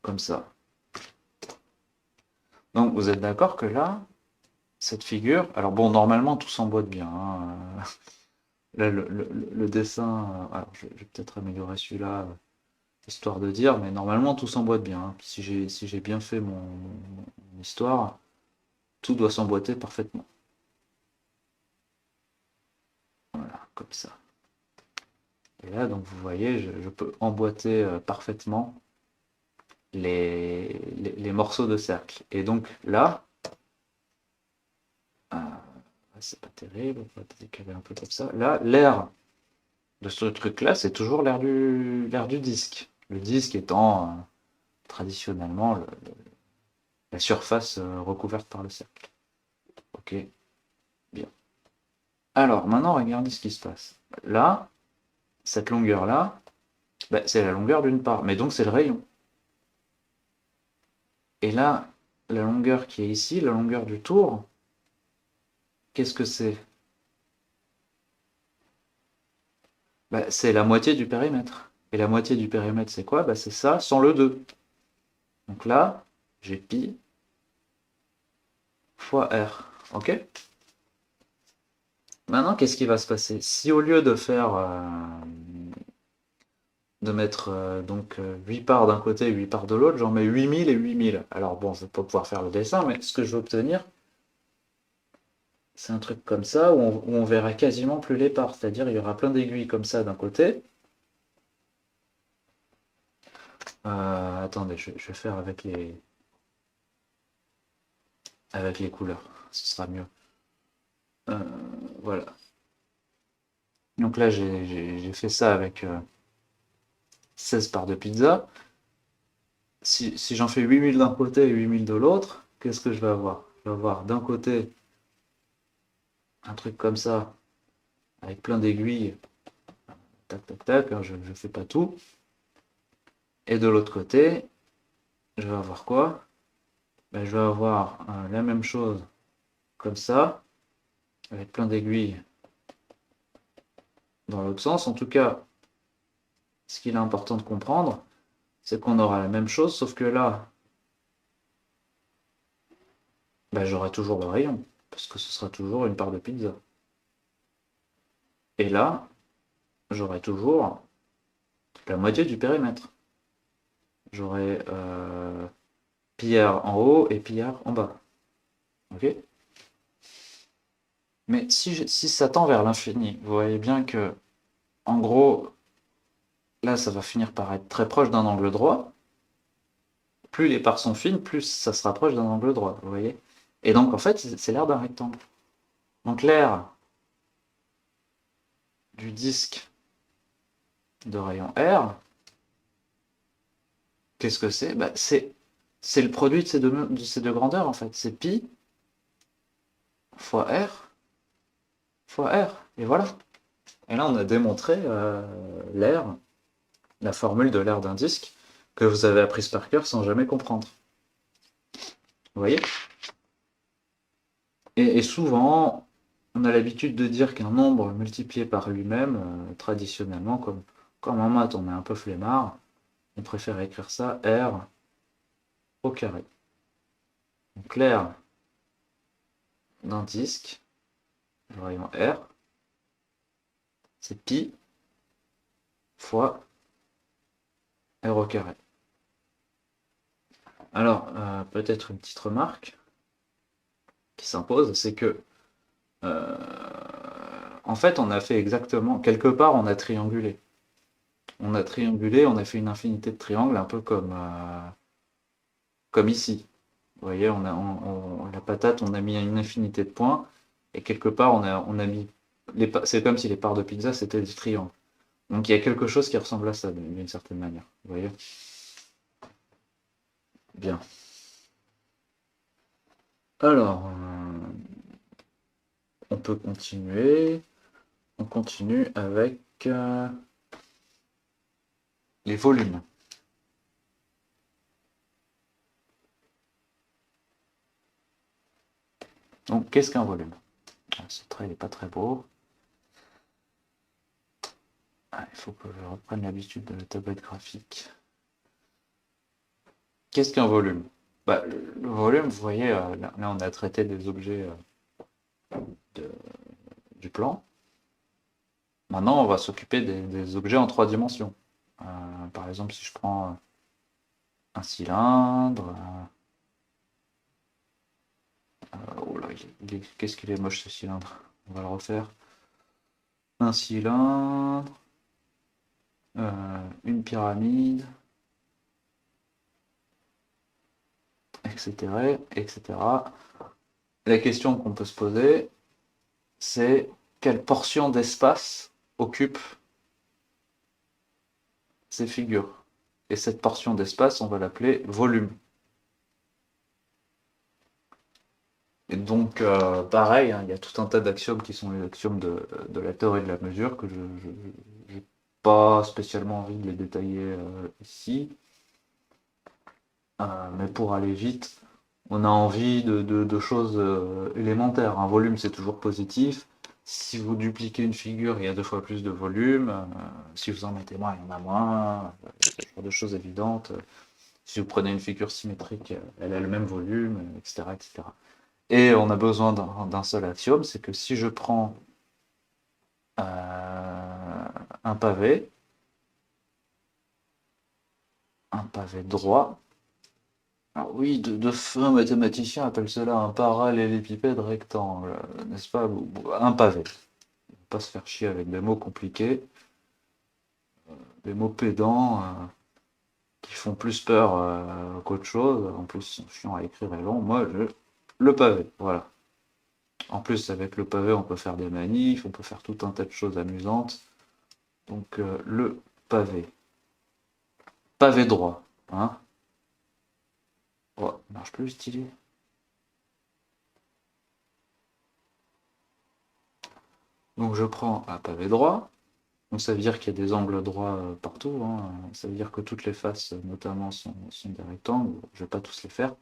comme ça. Donc, vous êtes d'accord que là, cette figure... Alors bon, normalement, tout s'emboîte bien, hein. Là, le dessin... Alors, je vais peut-être améliorer celui-là, histoire de dire, mais normalement, tout s'emboîte bien, hein. Si j'ai bien fait mon histoire, tout doit s'emboîter parfaitement. Voilà, comme ça. Et là, donc, vous voyez, je peux emboîter parfaitement les morceaux de cercle. Et donc, là... c'est pas terrible, on va décaler un peu comme ça. Là, l'air de ce truc-là, c'est toujours l'air du disque. Le disque étant traditionnellement la surface recouverte par le cercle. Ok, bien. Alors, maintenant, regardez ce qui se passe. Là, cette longueur-là, bah, c'est la longueur d'une part, mais donc c'est le rayon. Et là, la longueur qui est ici, la longueur du tour, qu'est-ce que c'est? Bah, c'est la moitié du périmètre. Et la moitié du périmètre, c'est quoi? Bah, c'est ça, sans le 2. Donc là, j'ai pi fois r. Ok? Maintenant, qu'est-ce qui va se passer? Si au lieu de faire de mettre 8 parts d'un côté et 8 parts de l'autre, j'en mets 8000 et 8000. Alors bon, je vais pas pouvoir faire le dessin, mais ce que je veux obtenir, c'est un truc comme ça où on verra quasiment plus les parts. C'est-à-dire il y aura plein d'aiguilles comme ça d'un côté. Attendez, je vais faire avec les couleurs. Ce sera mieux. Voilà. Donc là, j'ai fait ça avec 16 parts de pizza. Si j'en fais 8000 d'un côté et 8000 de l'autre, qu'est-ce que je vais avoir? Je vais avoir d'un côté un truc comme ça, avec plein d'aiguilles, tac tac tac, hein, je ne fais pas tout. Et de l'autre côté, je vais avoir quoi? Ben, je vais avoir la même chose comme ça, avec plein d'aiguilles dans l'autre sens. En tout cas, ce qu'il est important de comprendre, c'est qu'on aura la même chose, sauf que là, ben, j'aurai toujours le rayon, parce que ce sera toujours une part de pizza. Et là, j'aurai toujours la moitié du périmètre. J'aurai pillard en haut et pillard en bas. Ok? Mais si ça tend vers l'infini, vous voyez bien que, en gros, là, ça va finir par être très proche d'un angle droit. Plus les parts sont fines, plus ça se rapproche d'un angle droit, vous voyez? Et donc, en fait, c'est l'air d'un rectangle. Donc, l'air du disque de rayon R, qu'est-ce que c'est? Bah, c'est le produit de ces deux grandeurs, en fait. C'est pi fois R fois R. Et voilà. Et là, on a démontré l'air, la formule de l'air d'un disque, que vous avez apprise par cœur sans jamais comprendre. Vous voyez? Et souvent, on a l'habitude de dire qu'un nombre multiplié par lui-même, traditionnellement, comme en maths, on est un peu flemmard, on préfère écrire ça R au carré. Donc l'air d'un disque, le rayon R, c'est pi fois R au carré. Alors, peut-être une petite remarque qui s'impose, c'est que en fait, on a fait exactement, quelque part, on a triangulé. On a triangulé, on a fait une infinité de triangles, un peu comme ici. Vous voyez, la patate, on a mis une infinité de points, et quelque part, on a mis... C'est comme si les parts de pizza, c'était des triangles. Donc il y a quelque chose qui ressemble à ça, d'une certaine manière. Vous voyez? Bien. Alors, on peut continuer. On continue avec... les volumes. Donc, qu'est-ce qu'un volume? Ce trait n'est pas très beau. Il faut que je reprenne l'habitude de la tablette graphique. Qu'est-ce qu'un volume? Le volume, vous voyez, là on a traité des objets du plan. Maintenant, on va s'occuper des objets en 3 dimensions. Par exemple, si je prends un cylindre... oh là, qu'est-ce qu'il est moche ce cylindre? On va le refaire. Un cylindre, une pyramide, etc., etc. La question qu'on peut se poser, c'est quelle portion d'espace occupe ces figures. Et cette portion d'espace, on va l'appeler volume. Et donc, pareil, hein, il y a tout un tas d'axiomes qui sont les axiomes de la théorie de la mesure, que je n'ai pas spécialement envie de les détailler ici. Mais pour aller vite, on a envie de choses élémentaires. Un volume, c'est toujours positif. Si vous dupliquez une figure, il y a 2 fois plus de volume. Si vous en mettez moins, il y en a moins. Ce genre de choses évidentes. Si vous prenez une figure symétrique, elle a le même volume, etc., etc. Et on a besoin d'un seul axiome, c'est que si je prends un pavé droit, alors oui, de fins mathématiciens appellent cela un parallélépipède rectangle, n'est-ce pas? Un pavé. On ne va pas se faire chier avec des mots compliqués, des mots pédants qui font plus peur qu'autre chose. En plus, ils sont chiants à écrire et long. Moi, le pavé, voilà. En plus, avec le pavé, on peut faire des manifs, on peut faire tout un tas de choses amusantes. Donc, le pavé. Pavé droit, hein? Oh, il marche plus le stylet. Donc, je prends un pavé droit. Donc, ça veut dire qu'il y a des angles droits partout, hein. Ça veut dire que toutes les faces, notamment, sont des rectangles. Je ne vais pas tous les faire.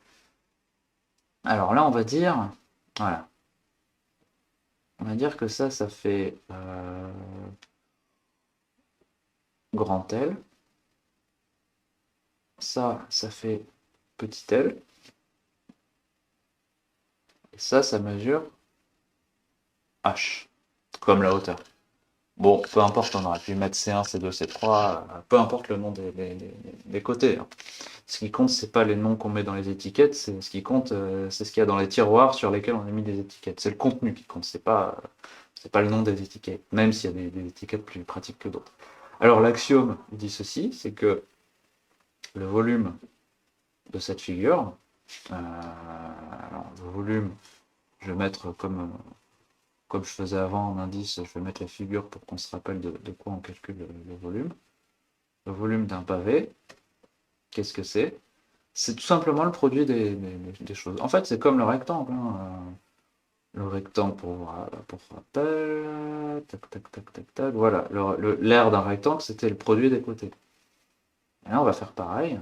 Alors là, on va dire... Voilà. On va dire que ça fait grand L. Ça fait petit l. Et ça mesure h, comme la hauteur. Bon, peu importe, on aurait pu mettre C1, C2, C3, peu importe le nom des côtés, hein. Ce qui compte, c'est pas les noms qu'on met dans les étiquettes, ce qui compte, c'est ce qu'il y a dans les tiroirs sur lesquels on a mis des étiquettes. C'est le contenu qui compte, c'est pas le nom des étiquettes, même s'il y a des étiquettes plus pratiques que d'autres. Alors l'axiome dit ceci, c'est que le volume de cette figure, alors le volume, je vais mettre comme je faisais avant en indice, je vais mettre la figure pour qu'on se rappelle de quoi on calcule le volume. Le volume d'un pavé, qu'est-ce que c'est? C'est tout simplement le produit des choses. En fait, c'est comme le rectangle, hein. Le rectangle, pour rappel, tac, tac, tac, tac, tac, voilà. L'aire d'un rectangle, c'était le produit des côtés. Et là, on va faire pareil.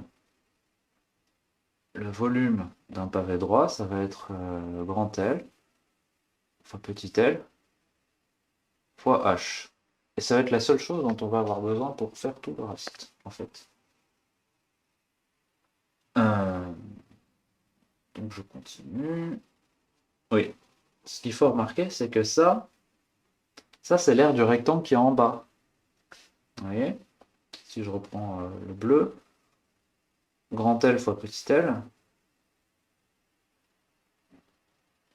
Le volume d'un pavé droit, ça va être grand L, fois petit l, fois h. Et ça va être la seule chose dont on va avoir besoin pour faire tout le reste, en fait. Donc je continue. Oui. Ce qu'il faut remarquer, c'est que ça c'est l'aire du rectangle qui est en bas. Vous voyez? Si je reprends le bleu, grand L fois petit l,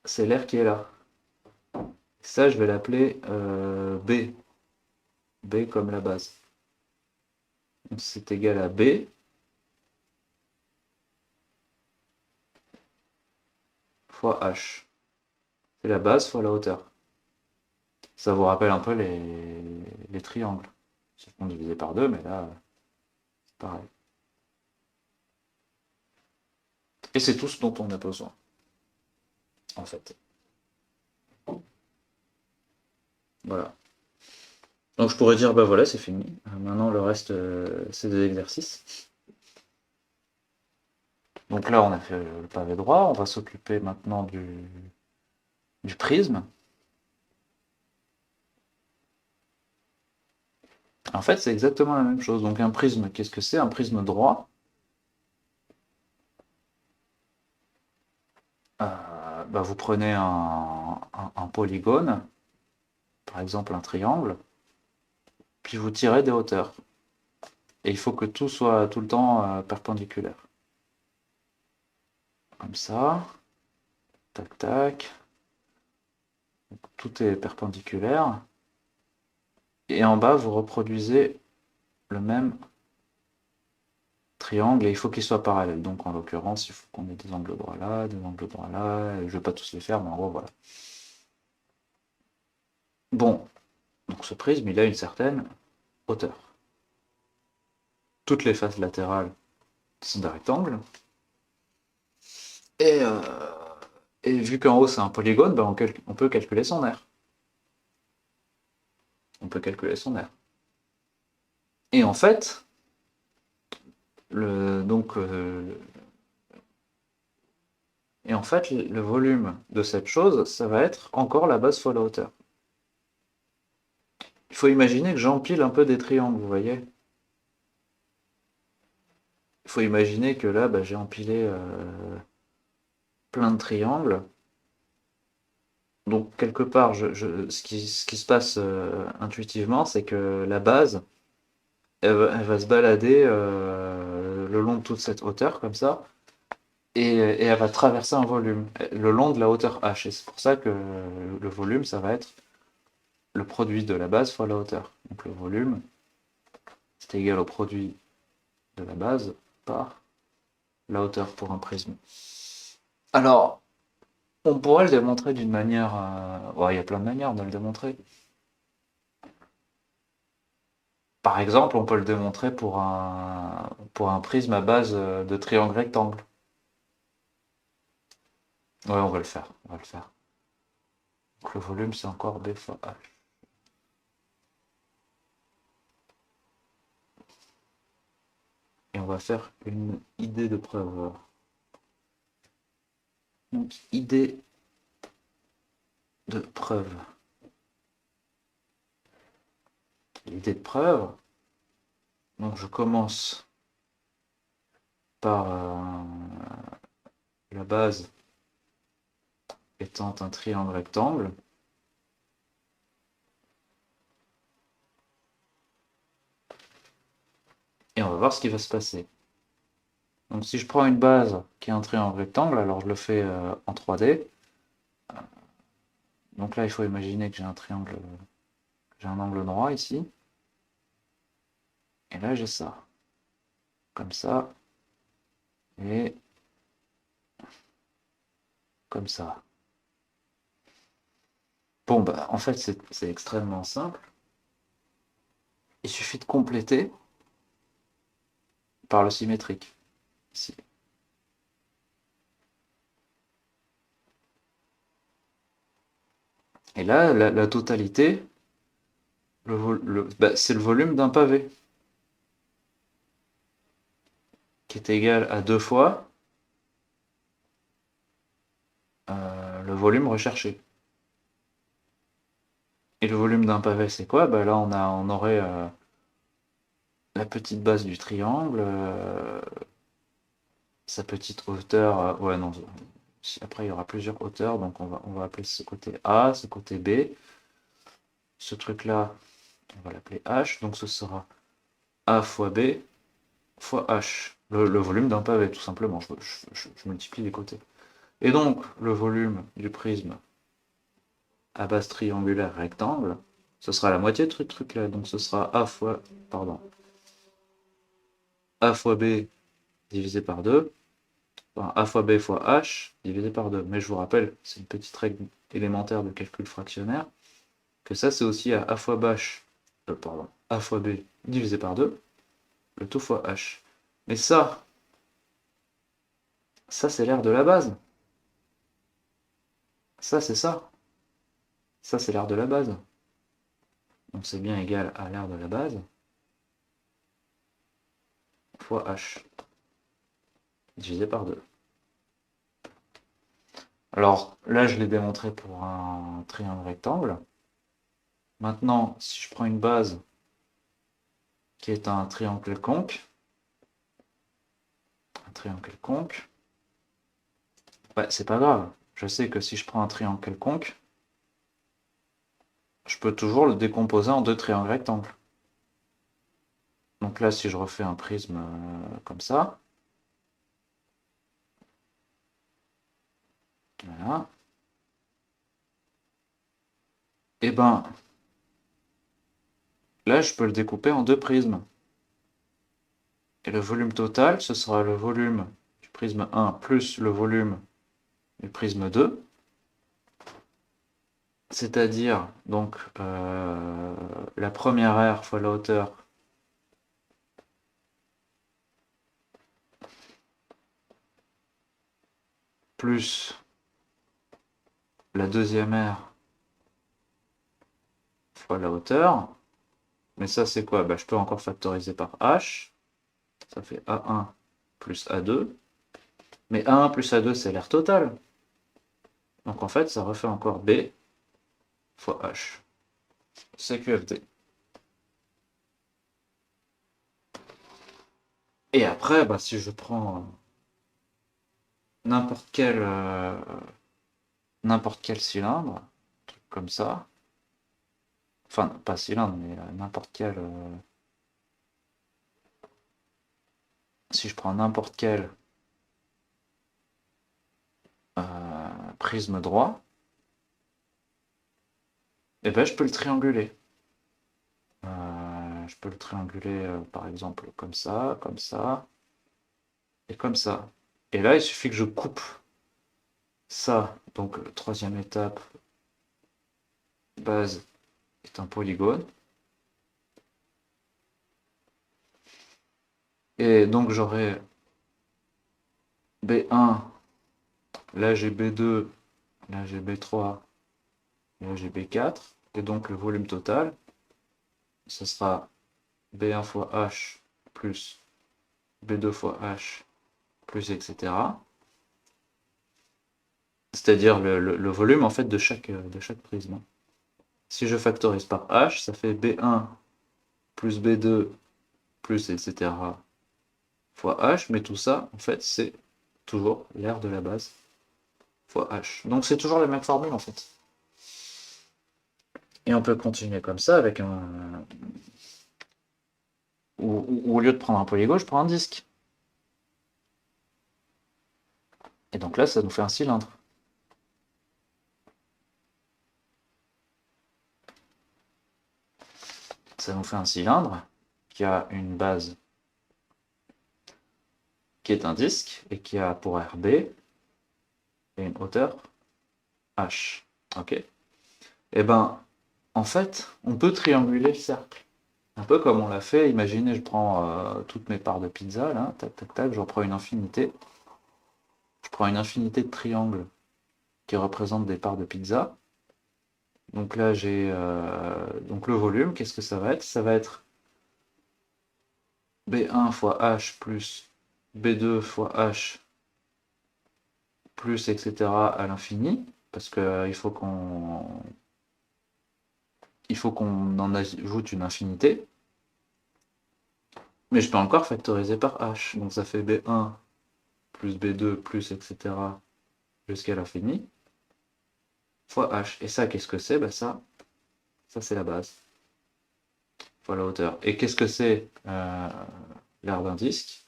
c'est l'aire qui est là. Ça, je vais l'appeler B. B comme la base. Donc c'est égal à B fois H. C'est la base fois la hauteur. Ça vous rappelle un peu les triangles. Sauf qu'on divisé par 2, mais là, c'est pareil. Et c'est tout ce dont on a besoin, en fait. Voilà. Donc je pourrais dire, bah voilà, c'est fini. Maintenant, le reste, c'est des exercices. Donc là, on a fait le pavé droit. On va s'occuper maintenant du prisme. En fait, c'est exactement la même chose. Donc un prisme, qu'est-ce que c'est? Un prisme droit. Bah, vous prenez un polygone, par exemple un triangle, puis vous tirez des hauteurs. Et il faut que tout soit tout le temps perpendiculaire. Comme ça, tac tac, tout est perpendiculaire. Et en bas, vous reproduisez le même triangle et il faut qu'il soit parallèle. Donc en l'occurrence, il faut qu'on ait des angles droits là, des angles droits là. Je ne vais pas tous les faire, mais en gros, voilà. Bon, donc ce prisme, il a une certaine hauteur. Toutes les faces latérales sont des rectangles. Et, euh, et vu qu'en haut c'est un polygone, ben on peut calculer son aire. On peut calculer son aire. Et en fait, donc, et en fait, le volume de cette chose, ça va être encore la base fois la hauteur. Il faut imaginer que j'empile un peu des triangles, vous voyez. Il faut imaginer que là, bah, j'ai empilé plein de triangles. Donc, quelque part, ce qui se passe intuitivement, c'est que la base, elle va se balader le long de toute cette hauteur, comme ça, et elle va traverser un volume, le long de la hauteur h. Et c'est pour ça que le volume, ça va être le produit de la base fois la hauteur. Donc, le volume, c'est égal au produit de la base par la hauteur pour un prisme. Alors, on pourrait le démontrer d'une manière... ouais, il y a plein de manières de le démontrer. Par exemple, on peut le démontrer pour un prisme à base de triangle rectangle. Ouais, on va le faire. On va le faire. Donc le volume, c'est encore B fois H. Et on va faire une idée de preuve. Donc, idée de preuve. L'idée de preuve, donc je commence par la base étant un triangle rectangle. Et on va voir ce qui va se passer. Donc si je prends une base qui est un triangle rectangle, alors je le fais en 3D. Donc là, il faut imaginer que j'ai un triangle, j'ai un angle droit ici. Et là, j'ai ça. Comme ça. Et comme ça. Bon, bah, en fait, c'est extrêmement simple. Il suffit de compléter par le symétrique. Ici. Et là, la totalité, bah, c'est le volume d'un pavé. Qui est égal à 2 fois le volume recherché. Et le volume d'un pavé, c'est quoi? Bah là, on aurait la petite base du triangle, sa petite hauteur. Ouais, non. Après, il y aura plusieurs hauteurs, donc on va appeler ce côté A, ce côté B. Ce truc-là, on va l'appeler H, donc ce sera A fois B fois H. Le volume d'un pavé, tout simplement. Je multiplie les côtés. Et donc, le volume du prisme à base triangulaire rectangle, ce sera la moitié de ce truc-là. Donc ce sera A fois, pardon, A fois B divisé par 2, enfin, A fois B fois H divisé par 2. Mais je vous rappelle, c'est une petite règle élémentaire de calcul fractionnaire, que ça c'est aussi à A fois B, pardon, A fois B divisé par 2, le tout fois H. Mais ça c'est l'aire de la base. Ça c'est ça. Ça c'est l'aire de la base. donc c'est bien égal à l'aire de la base, fois h, divisé par 2. Alors là, je l'ai démontré pour un triangle rectangle. Maintenant, si je prends une base qui est un triangle quelconque, ouais, c'est pas grave. Je sais que si je prends un triangle quelconque, je peux toujours le décomposer en 2 triangles rectangles. Donc là, si je refais un prisme comme ça, voilà, et ben là, je peux le découper en 2 prismes. Et le volume total, ce sera le volume du prisme 1 plus le volume du prisme 2. C'est-à-dire, donc, la première aire fois la hauteur plus la deuxième aire fois la hauteur. Mais ça, c'est quoi? Bah, je peux encore factoriser par h. Ça fait A1 plus A2. Mais A1 plus A2, c'est l'aire totale. Donc en fait, ça refait encore B fois H. C'est QFD. Et après, bah, si je prends n'importe quel cylindre, un truc comme ça, enfin pas cylindre, mais n'importe quel, si je prends n'importe quel prisme droit, et ben je peux le trianguler. Je peux le trianguler par exemple comme ça et comme ça. Et là, il suffit que je coupe ça. Donc troisième étape, base est un polygone. Et donc j'aurai B1, là j'ai B2, là j'ai B3, là j'ai B4. Et donc le volume total, ce sera B1 fois H plus B2 fois H plus etc. C'est-à-dire le volume en fait de chaque prisme. Si je factorise par H, ça fait B1 plus B2 plus etc. fois H, mais tout ça, en fait, c'est toujours l'aire de la base fois H. Donc c'est toujours la même formule en fait. Et on peut continuer comme ça avec un... Ou au lieu de prendre un polygone, je prends un disque. Et donc là, ça nous fait un cylindre. Ça nous fait un cylindre qui a une base qui est un disque et qui a pour aire B et une hauteur H. Ok. Et ben, en fait, on peut trianguler le cercle. Un peu comme on l'a fait. Imaginez, je prends toutes mes parts de pizza, là, tac, tac, tac, j'en prends une infinité. Je prends une infinité de triangles qui représentent des parts de pizza. Donc là, j'ai donc le volume. Qu'est-ce que ça va être? Ça va être B1 fois H plus B2 fois H plus etc. à l'infini. Parce qu'il faut qu'on en ajoute une infinité. Mais je peux encore factoriser par H. Donc ça fait B1 plus B2 plus etc. jusqu'à l'infini fois H. Et ça, qu'est-ce que c'est? Ben ça c'est la base fois la hauteur. Et qu'est-ce que c'est l'aire d'un disque?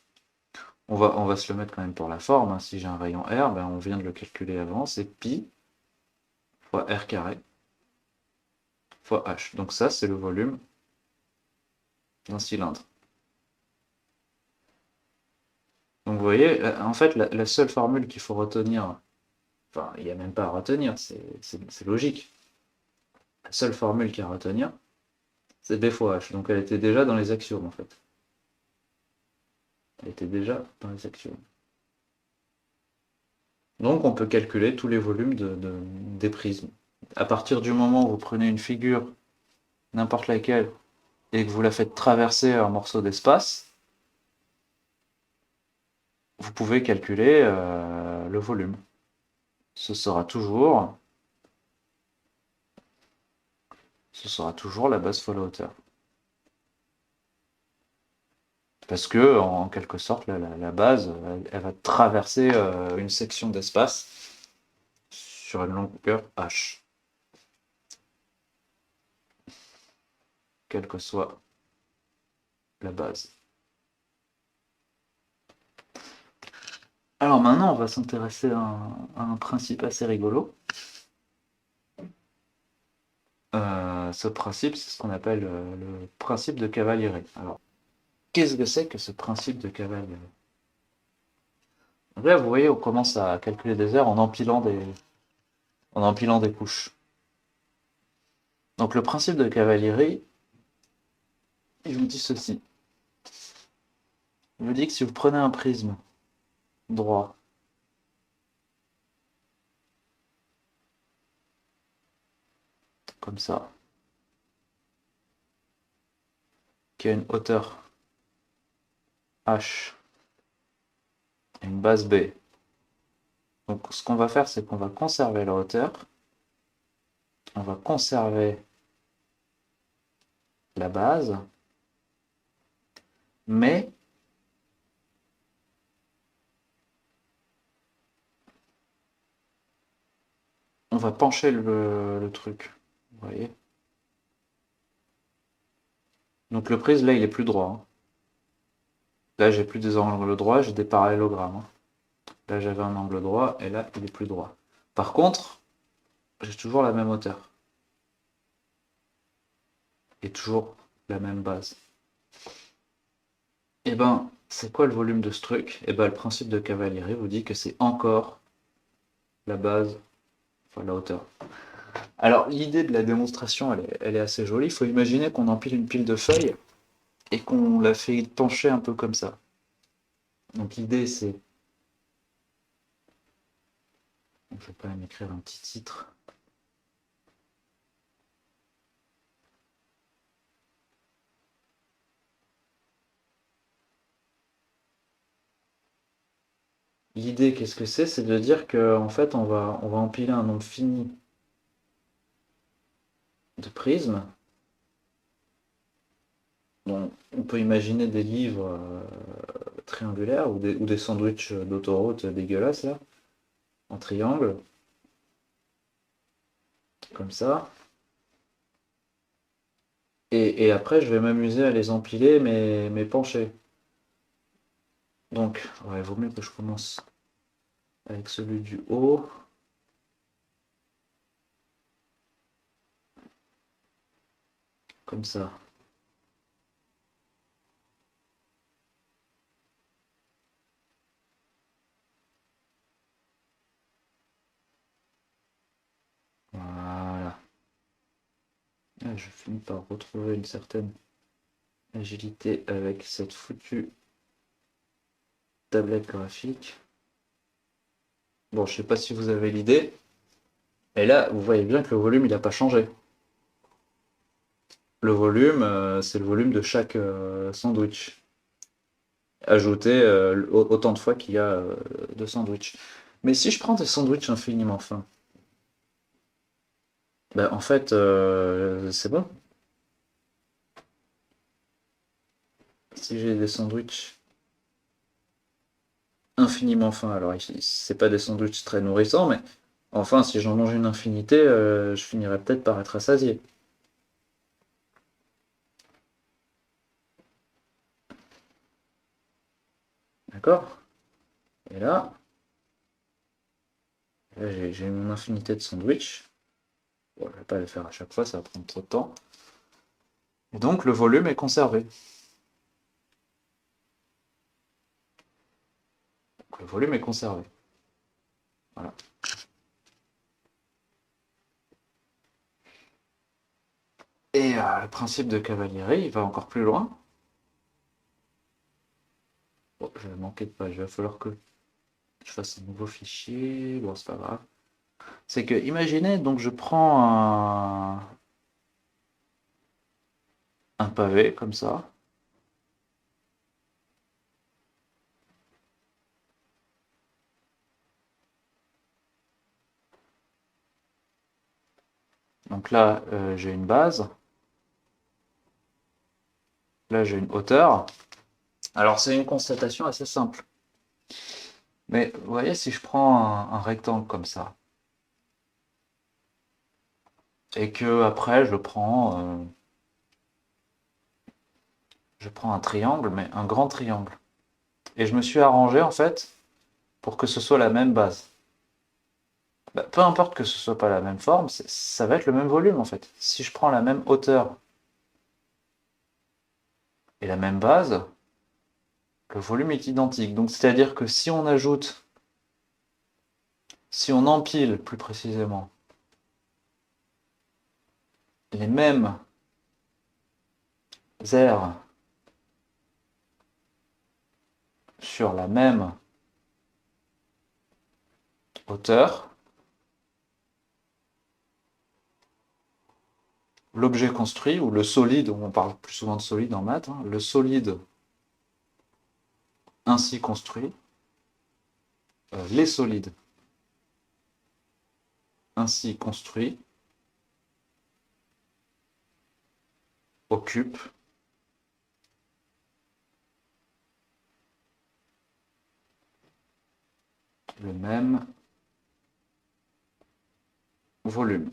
On va se le mettre quand même pour la forme. Hein. Si j'ai un rayon R, ben on vient de le calculer avant, c'est pi fois R carré fois H. Donc ça, c'est le volume d'un cylindre. Donc vous voyez, en fait, la seule formule qu'il faut retenir, enfin, il n'y a même pas à retenir, c'est logique. La seule formule qu'il y a à retenir, c'est B fois H. Donc elle était déjà dans les axiomes, en fait. Elle était déjà dans les axiomes. Donc on peut calculer tous les volumes des prismes. À partir du moment où vous prenez une figure n'importe laquelle, et que vous la faites traverser un morceau d'espace, vous pouvez calculer le volume. Ce sera toujours la base fois la hauteur. Parce que, en quelque sorte, la base, elle va traverser une section d'espace sur une longueur h, quelle que soit la base. Alors maintenant, on va s'intéresser à un principe assez rigolo. Ce principe, c'est ce qu'on appelle le principe de Cavalieri. Alors, qu'est-ce que c'est que ce principe de Cavalieri? Là, vous voyez, on commence à calculer des heures en empilant des couches. Donc le principe de Cavalieri, il vous dit ceci. Il vous dit que si vous prenez un prisme droit, comme ça, qui a une hauteur h et une base b. Donc ce qu'on va faire, c'est qu'on va conserver la hauteur, on va conserver la base, mais on va pencher le truc. Vous voyez? Donc le prisme, là, il est plus droit. Hein. Là, j'ai plus des angles droits, j'ai des parallélogrammes. Hein. Là, j'avais un angle droit, et là, il est plus droit. Par contre, j'ai toujours la même hauteur. Et toujours la même base. Et ben, c'est quoi le volume de ce truc? Et ben, le principe de Cavalieri vous dit que c'est encore la base fois la hauteur. Alors, l'idée de la démonstration, elle est assez jolie. Il faut imaginer qu'on empile une pile de feuilles et qu'on la fait pencher un peu comme ça. Donc, l'idée, c'est... Je vais quand même écrire un petit titre. L'idée, qu'est-ce que c'est? C'est de dire qu'en fait, on va empiler un nombre fini de prismes. Donc, on peut imaginer des livres triangulaires ou des sandwichs d'autoroute dégueulasses, là, en triangle, comme ça. Et après, je vais m'amuser à les empiler, mais penchés. Donc, ouais, il vaut mieux que je commence avec celui du haut. Comme ça. Voilà. Là, je finis par retrouver une certaine agilité avec cette foutue tablette graphique. Bon, je sais pas si vous avez l'idée. Et là, vous voyez bien que le volume, il n'a pas changé. Le volume, c'est le volume de chaque sandwich. Ajouté autant de fois qu'il y a de sandwichs. Mais si je prends des sandwichs infiniment fins, ben, en fait, c'est bon. Si j'ai des sandwichs infiniment fins, alors c'est pas des sandwichs très nourrissants, mais enfin, si j'en mange une infinité, je finirai peut-être par être rassasié. D'accord? Et là j'ai mon infinité de sandwichs. Bon, je vais pas le faire à chaque fois, ça va prendre trop de temps. Et donc, le volume est conservé. Donc, le volume est conservé. Voilà. Et le principe de Cavalieri, il va encore plus loin. Bon, je vais manquer de page, il va falloir que je fasse un nouveau fichier. Bon, c'est pas grave. C'est que, imaginez, donc je prends un pavé comme ça. Donc là, j'ai une base. Là, j'ai une hauteur. Alors, c'est une constatation assez simple. Mais vous voyez, si je prends un rectangle comme ça, et que après je prends un triangle, mais un grand triangle. Et je me suis arrangé en fait pour que ce soit la même base. Bah, peu importe que ce soit pas la même forme, ça va être le même volume en fait. Si je prends la même hauteur et la même base, le volume est identique. Donc c'est-à-dire que si on ajoute, si on empile plus précisément les mêmes aires sur la même hauteur, l'objet construit, ou le solide, on parle plus souvent de solide en maths, hein, le solide ainsi construit, les solides ainsi construits occupent le même volume.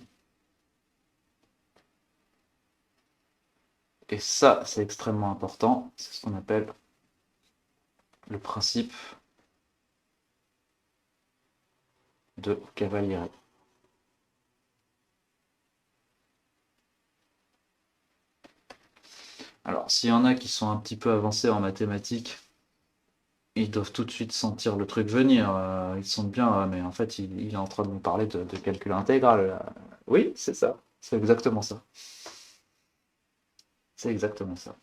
Et ça, c'est extrêmement important, c'est ce qu'on appelle le principe de Cavalieri. Alors, s'il y en a qui sont un petit peu avancés en mathématiques, ils doivent tout de suite sentir le truc venir. Ils sentent bien, mais en fait, il est en train de nous parler de calcul intégral, là. Oui, c'est ça. C'est exactement ça. C'est exactement ça.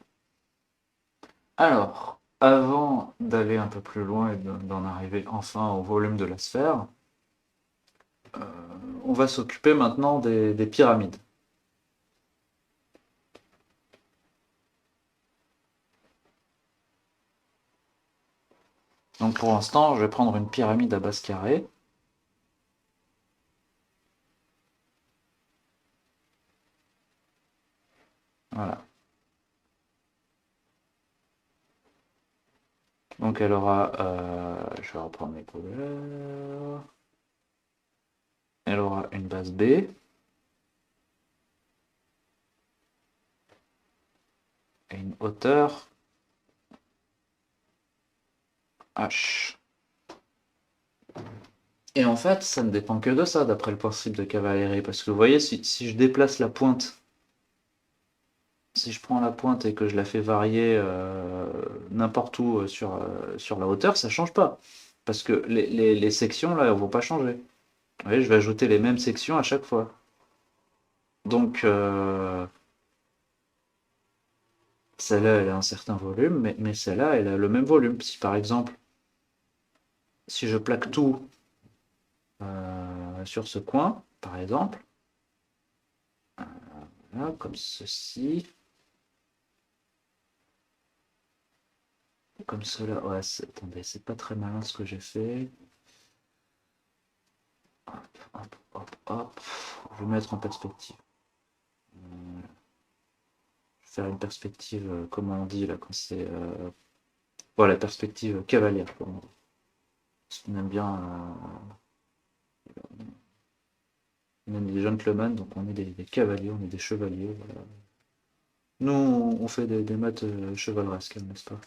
Alors, avant d'aller un peu plus loin et d'en arriver enfin au volume de la sphère, euh, on va s'occuper maintenant des pyramides. Donc pour l'instant, je vais prendre une pyramide à base carrée. Voilà. Donc elle aura, je vais reprendre mes couleurs. Elle aura une base B. Et une hauteur H. Et en fait, ça ne dépend que de ça, d'après le principe de Cavalieri. Parce que vous voyez, si je déplace la pointe, si je prends la pointe et que je la fais varier n'importe où sur la hauteur, ça ne change pas. Parce que les sections, là, ne vont pas changer. Vous voyez, je vais ajouter les mêmes sections à chaque fois. Donc, celle-là, elle a un certain volume, mais celle-là, elle a le même volume. Si par exemple, si je plaque tout sur ce coin, par exemple, là, comme ceci, comme cela, ouais, attendez, c'est pas très malin ce que j'ai fait. Hop, hop, hop, hop. Je vais mettre en perspective. Je vais faire une perspective, comment on dit là, quand c'est... voilà, perspective cavalière, comme on dit. Parce qu'on aime bien... on est des gentlemen, donc on est des cavaliers, on est des chevaliers. Voilà. Nous, on fait des maths chevaleresques, n'est-ce pas?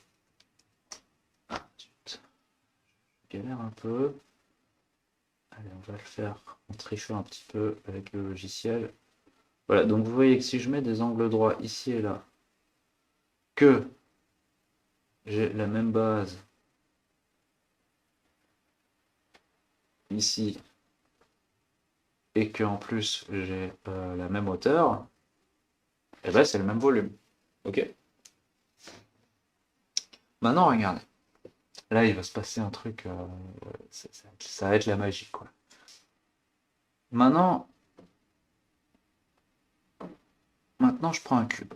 Ensuite, je galère un peu. Allez, on va le faire en trichant un petit peu avec le logiciel. Voilà, donc vous voyez que si je mets des angles droits ici et là, que j'ai la même base ici, et que en plus j'ai la même hauteur, et ben c'est le même volume. Ok? Maintenant, regardez. Là, il va se passer un truc, ça va être la magie, quoi. Maintenant, je prends un cube.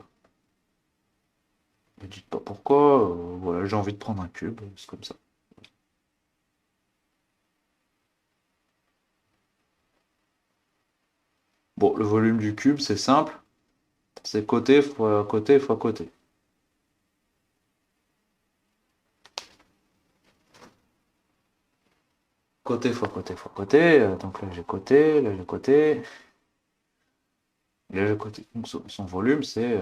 Ne dites pas pourquoi, voilà, j'ai envie de prendre un cube, c'est comme ça. Bon, le volume du cube, c'est simple, c'est côté fois côté fois côté. Côté fois côté fois côté, donc là j'ai côté, là j'ai côté, là j'ai côté. Donc son volume, c'est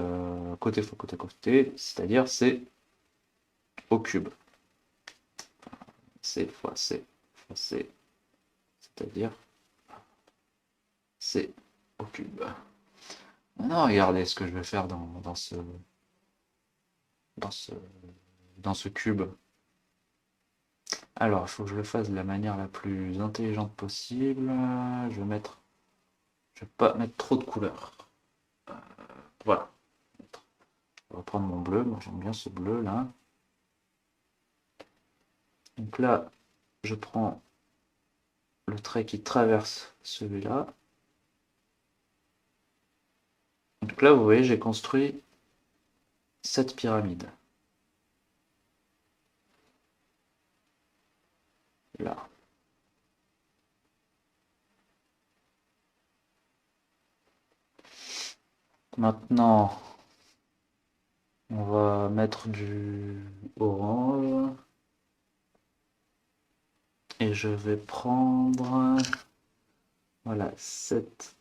côté fois côté côté, c'est-à-dire c'est au cube. C fois C fois C, c'est-à-dire C au cube. Maintenant, regardez ce que je vais faire dans ce, dans ce cube. Alors, il faut que je le fasse de la manière la plus intelligente possible. Je vais pas mettre trop de couleurs. Voilà. Je vais prendre mon bleu. Moi, j'aime bien ce bleu là. Donc là, je prends le trait qui traverse celui-là. Donc là, vous voyez, j'ai construit cette pyramide. Là. Maintenant, on va mettre du orange. Et je vais prendre, voilà, cette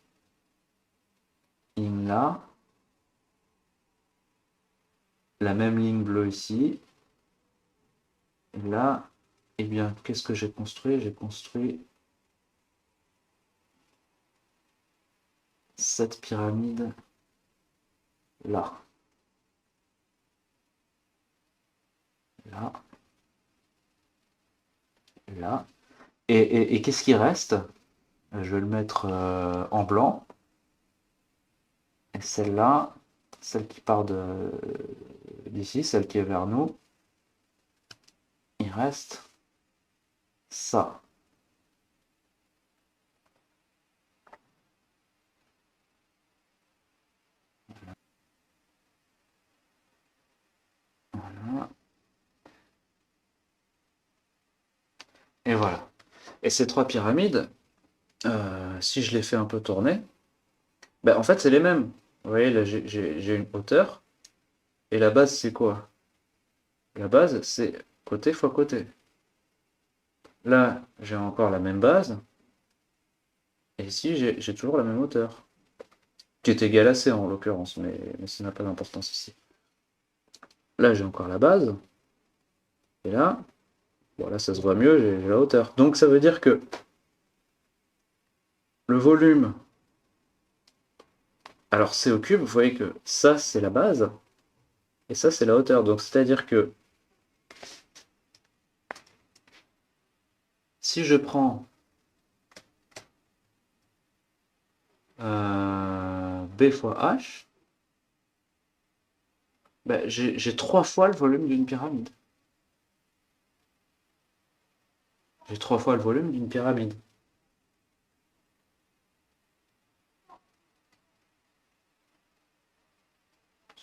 ligne-là. La même ligne bleue ici. Et là, eh bien, qu'est-ce que j'ai construit? J'ai construit cette pyramide là. Là. Là. Et qu'est-ce qui reste? Je vais le mettre en blanc. Et celle-là, celle qui part d'ici, celle qui est vers nous, il reste ça. Voilà. Et voilà. Et ces trois pyramides, si je les fais un peu tourner, ben, en fait, c'est les mêmes. Vous voyez, là, j'ai une hauteur. Et la base, c'est quoi? La base, c'est côté fois côté. Là, j'ai encore la même base. Et ici, j'ai toujours la même hauteur. Qui est égale à C en l'occurrence, mais ça n'a pas d'importance ici. Là, j'ai encore la base. Et là, voilà, ça se voit mieux, j'ai la hauteur. Donc ça veut dire que le volume, alors C au cube, vous voyez que ça, c'est la base. Et ça, c'est la hauteur. Donc c'est-à-dire que si je prends B fois H, ben, j'ai 3 fois le volume d'une pyramide. J'ai 3 fois le volume d'une pyramide.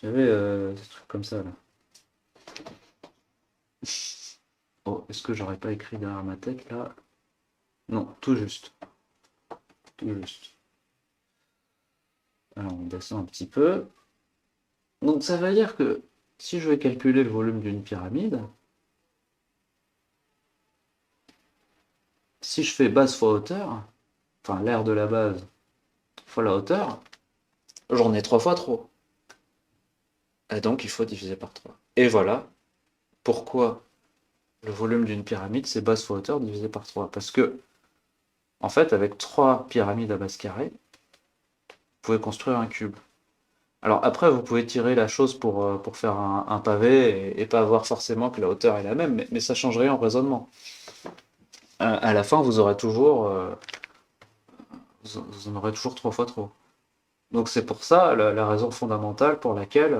J'avais des trucs comme ça là. Oh, est-ce que j'aurais pas écrit derrière ma tête là? Non, tout juste. Tout juste. Alors on descend un petit peu. Donc ça veut dire que si je vais calculer le volume d'une pyramide, si je fais base fois hauteur, enfin l'aire de la base fois la hauteur, j'en ai 3 fois trop. Et donc il faut diviser par 3. Et voilà pourquoi le volume d'une pyramide, c'est base fois hauteur divisé par 3. Parce que, en fait, avec 3 pyramides à base carrée, vous pouvez construire un cube. Alors après, vous pouvez tirer la chose pour faire un pavé et pas avoir forcément que la hauteur est la même, mais ça change rien au raisonnement. À la fin, vous aurez toujours, vous en aurez toujours 3 fois trop. Donc c'est pour ça la raison fondamentale pour laquelle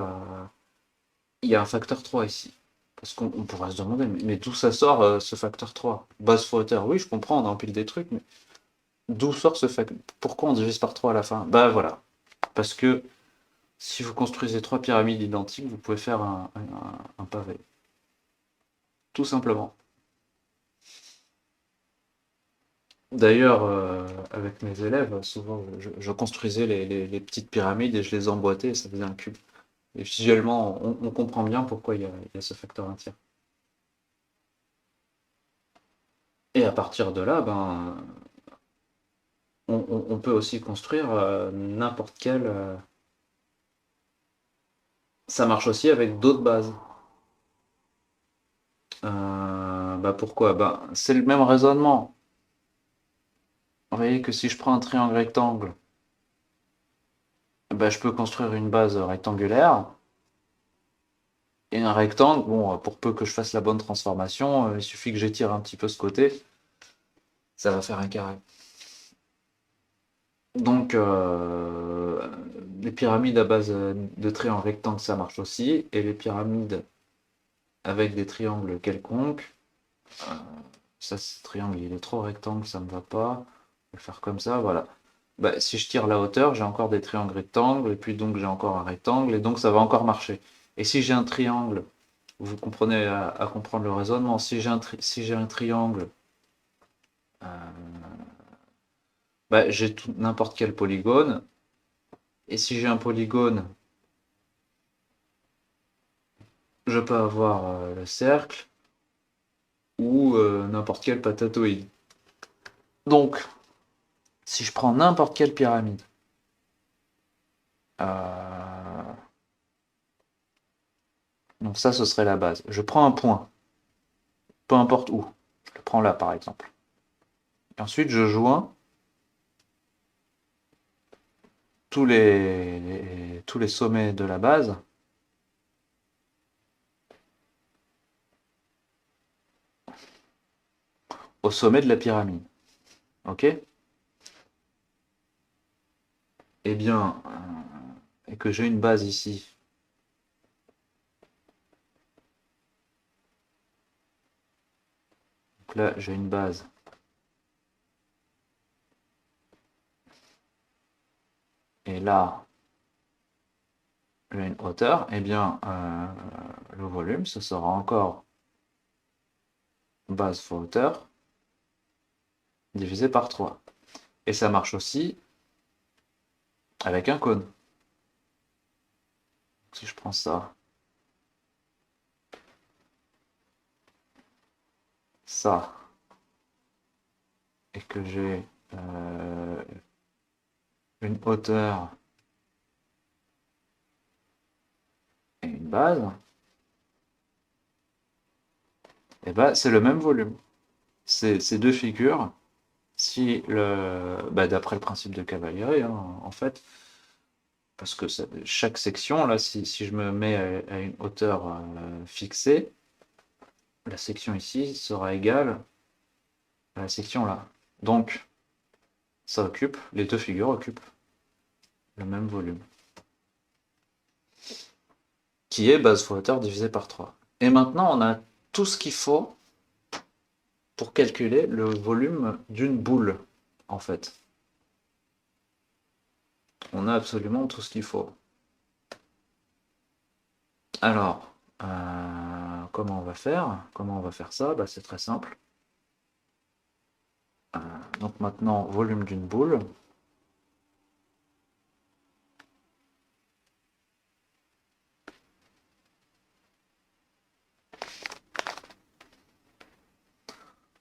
il y a un facteur 3 ici. Parce qu'on pourrait se demander, mais d'où ça sort ce facteur 3? Base fois hauteur, oui, je comprends, on empile des trucs, mais d'où sort ce facteur? Pourquoi on divise par 3 à la fin? Bah voilà. Parce que Si vous construisez 3 pyramides identiques, vous pouvez faire un pavé. Tout simplement. D'ailleurs, avec mes élèves, souvent, je construisais les petites pyramides et je les emboîtais et ça faisait un cube. Et visuellement, on comprend bien pourquoi il y a ce facteur 1/3. Et à partir de là, ben, on peut aussi construire n'importe quel. Ça marche aussi avec d'autres bases. Bah pourquoi? Bah, c'est le même raisonnement. Vous voyez que si je prends un triangle rectangle, bah, je peux construire une base rectangulaire. Et un rectangle, bon, pour peu que je fasse la bonne transformation, il suffit que j'étire un petit peu ce côté, ça va faire un carré. Donc, les pyramides à base de triangles rectangles, ça marche aussi. Et les pyramides avec des triangles quelconques, euh, ça, ce triangle, il est trop rectangle, ça me va pas. Je vais le faire comme ça, voilà. Bah, si je tire la hauteur, j'ai encore des triangles rectangles, et puis donc j'ai encore un rectangle, et donc ça va encore marcher. Et si j'ai un triangle, vous comprenez à comprendre le raisonnement, si j'ai un triangle, euh, bah, j'ai n'importe quel polygone, et si j'ai un polygone, je peux avoir le cercle ou n'importe quel patatoïde. Donc, si je prends n'importe quelle pyramide, euh, donc ça, ce serait la base. Je prends un point, peu importe où. Je le prends là, par exemple. Et ensuite, je joins tous les sommets de la base au sommet de la pyramide. Ok? Eh bien, et que j'ai une base ici. Donc là, j'ai une base. Et là, j'ai une hauteur. Eh bien, le volume, ce sera encore base fois hauteur divisé par 3. Et ça marche aussi avec un cône. Si je prends ça, et que j'ai une hauteur et une base, et ben c'est le même volume. Ces deux figures, si bah, d'après le principe de Cavalieri, hein, en fait, parce que chaque section, là, si je me mets à une hauteur fixée, la section ici sera égale à la section là. Donc, les deux figures occupent le même volume, qui est base fois hauteur divisé par 3. Et maintenant, on a tout ce qu'il faut pour calculer le volume d'une boule, en fait. On a absolument tout ce qu'il faut. Alors, comment on va faire? Comment on va faire ça? Bah, c'est très simple. Donc maintenant, volume d'une boule.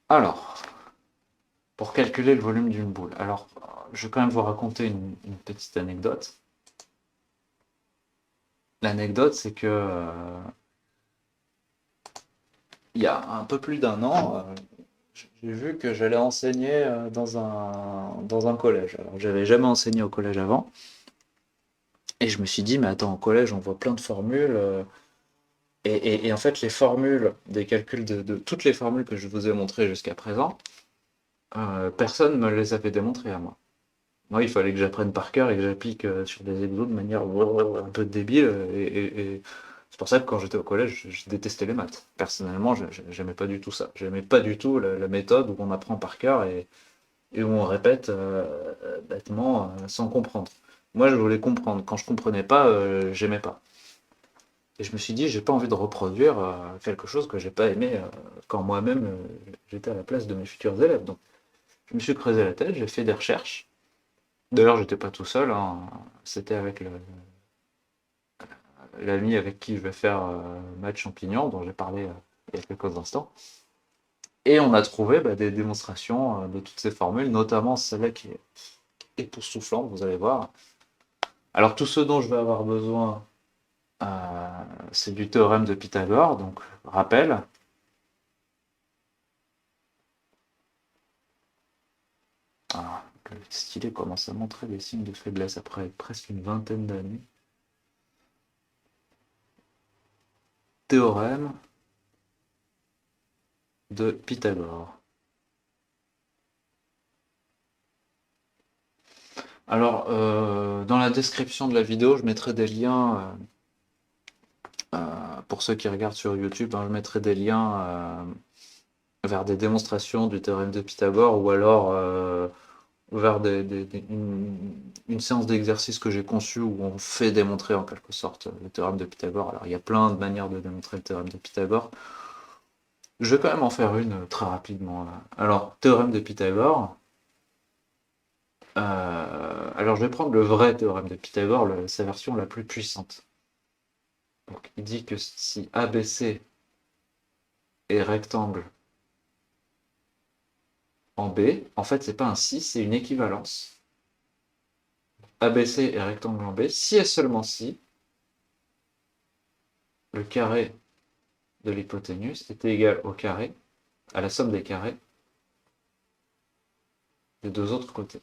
Alors, pour calculer le volume d'une boule. Alors, je vais quand même vous raconter une petite anecdote. L'anecdote, c'est que il y a un peu plus d'un an, j'ai vu que j'allais enseigner dans un collège. Alors, j'avais jamais enseigné au collège avant. Et je me suis dit, mais attends, au collège, on voit plein de formules. Et en fait, les formules des calculs toutes les formules que je vous ai montrées jusqu'à présent, personne ne me les avait démontrées à moi. Moi, il fallait que j'apprenne par cœur et que j'applique sur des exos de manière un peu débile. Et c'est pour ça que quand j'étais au collège, je détestais les maths. Personnellement, j'aimais pas du tout ça. J'aimais pas du tout la méthode où on apprend par cœur et où on répète bêtement sans comprendre. Moi, je voulais comprendre. Quand je comprenais pas, j'aimais pas. Et je me suis dit, j'ai pas envie de reproduire quelque chose que j'ai pas aimé quand moi-même j'étais à la place de mes futurs élèves. Donc, je me suis creusé la tête, j'ai fait des recherches. D'ailleurs, j'étais pas tout seul, hein. C'était avec l'ami avec qui je vais faire Maths Champignon, dont j'ai parlé il y a quelques instants. Et on a trouvé des démonstrations de toutes ces formules, notamment celle-là qui est époustouflante, vous allez voir. Alors, tout ce dont je vais avoir besoin, c'est du théorème de Pythagore, donc rappel. Ah, le stylet commence à montrer des signes de faiblesse après presque une vingtaine d'années. Théorème de Pythagore. Alors, dans la description de la vidéo, je mettrai des liens, pour ceux qui regardent sur YouTube, hein, je mettrai des liens vers des démonstrations du théorème de Pythagore ou alors vers une séance d'exercice que j'ai conçue où on fait démontrer en quelque sorte le théorème de Pythagore. Alors, il y a plein de manières de démontrer le théorème de Pythagore. Je vais quand même en faire une très rapidement. Alors, théorème de Pythagore. Alors, je vais prendre le vrai théorème de Pythagore, sa version la plus puissante. Donc, il dit que si ABC est rectangle en B, en fait, c'est pas un si, c'est une équivalence. ABC est rectangle en B, si et seulement si le carré de l'hypoténuse était égal au carré, à la somme des carrés des deux autres côtés.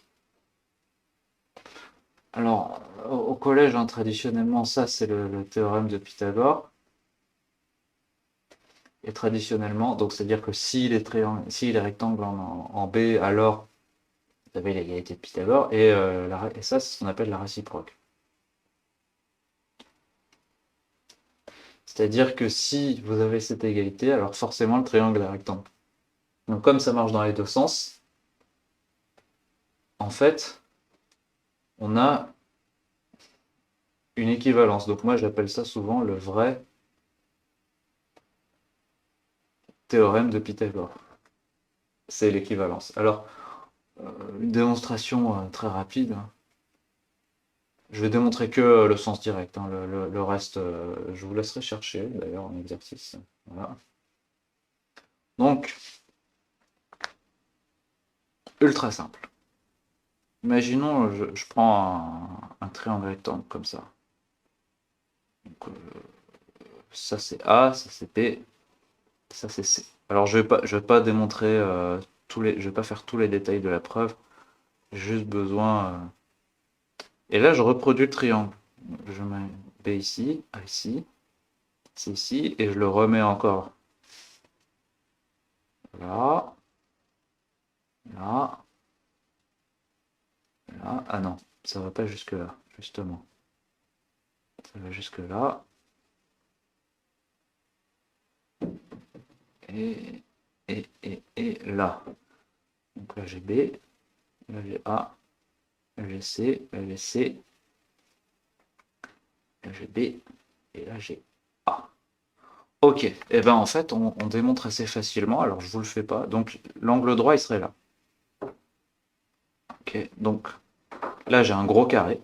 Alors, au collège, hein, traditionnellement, ça, c'est le théorème de Pythagore. Et traditionnellement, donc c'est-à-dire que s'il est rectangle en B, alors vous avez l'égalité de Pythagore, et ça, c'est ce qu'on appelle la réciproque. C'est-à-dire que si vous avez cette égalité, alors forcément le triangle est rectangle. Donc comme ça marche dans les deux sens, en fait, on a une équivalence. Donc moi j'appelle ça souvent le vrai théorème de Pythagore. C'est l'équivalence. Alors, une démonstration très rapide. Je vais démontrer que le sens direct, hein. Le reste, je vous laisserai chercher d'ailleurs en exercice. Voilà. Donc, ultra simple. Imaginons, je prends un triangle rectangle comme ça. Donc, ça c'est A, ça c'est B, ça c'est C. Alors je vais pas démontrer je vais pas faire tous les détails de la preuve. J'ai juste besoin. Et là je reproduis le triangle. Je mets B ici, A ici, C ici, et je le remets encore là, là, là. Ah non, ça va pas jusque là, justement. Ça va jusque là. Et, et là. Donc là j'ai B, là j'ai A, là j'ai C, là j'ai C, là j'ai B, et là j'ai A. Ok, et ben en fait on démontre assez facilement, alors je vous le fais pas, donc l'angle droit il serait là. Ok, donc là j'ai un gros carré,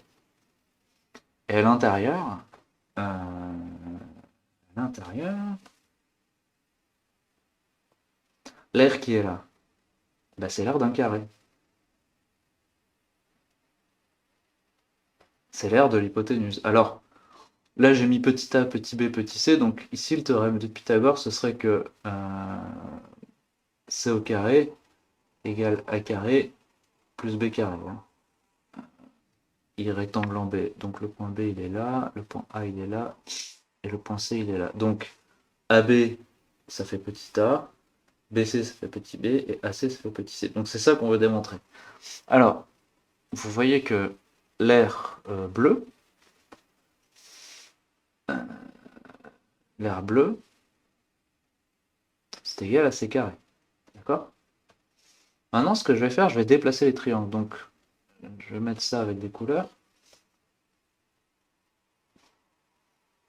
et à l'intérieur, l'air qui est là, bah, c'est l'air d'un carré. C'est l'air de l'hypoténuse. Alors, là j'ai mis petit a, petit b, petit c, donc ici le théorème de Pythagore, ce serait que c au carré égale a carré plus b carré. Hein. Il est rectangle en B, donc le point B il est là, le point A il est là, et le point C il est là. Donc AB ça fait petit a, BC ça fait petit b, et AC ça fait petit c. Donc c'est ça qu'on veut démontrer. Alors, vous voyez que l'air bleu, l'air bleu, c'est égal à C carré. D'accord? Maintenant, ce que je vais faire, je vais déplacer les triangles. Donc, je vais mettre ça avec des couleurs.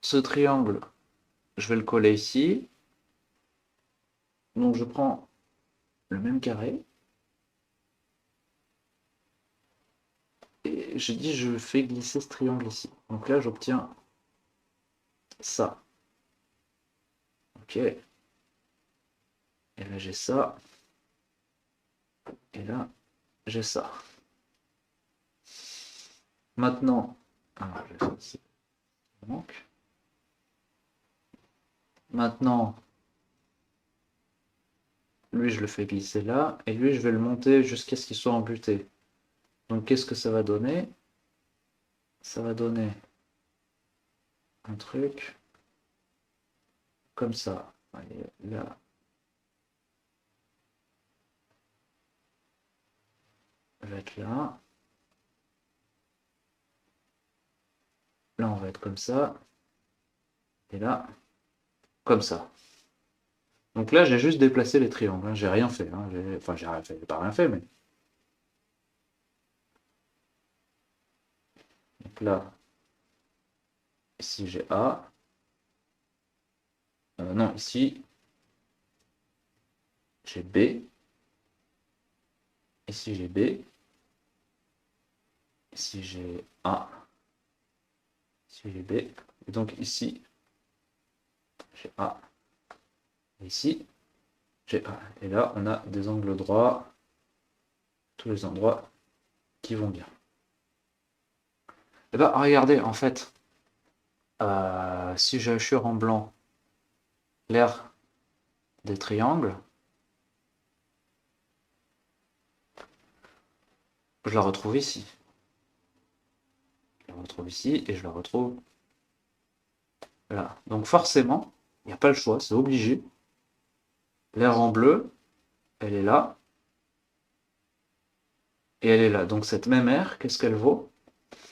ce triangle, je vais le coller ici. Donc je prends le même carré. Et je dis je fais glisser ce triangle ici. Donc là j'obtiens ça. Ok. Et là j'ai ça. Et là j'ai ça. Maintenant, alors je vais faire ici. manque. Maintenant, lui, je le fais glisser là, et lui, je vais le monter jusqu'à ce qu'il soit embuté. Donc, qu'est-ce que ça va donner? Ça va donner un truc comme ça. Allez, là, on va être là. Là, on va être comme ça. Et là, comme ça. Donc là, j'ai juste déplacé les triangles. Hein. J'ai rien fait. Hein. Enfin, j'ai rien fait. J'ai pas rien fait, mais. Donc là, ici, j'ai A. Non, ici, j'ai B. Ici, j'ai B. Ici, j'ai A. Ici, j'ai B. Et donc, ici, j'ai A. Et ici, j'ai A. Et là, on a des angles droits. Tous les endroits qui vont bien. Et bah, regardez, en fait, si j'assure en blanc l'aire des triangles, je la retrouve ici. Je la retrouve ici et je la retrouve là. Donc forcément, il n'y a pas le choix, c'est obligé. L'aire en bleu, elle est là. Et elle est là. Donc cette même aire, qu'est-ce qu'elle vaut?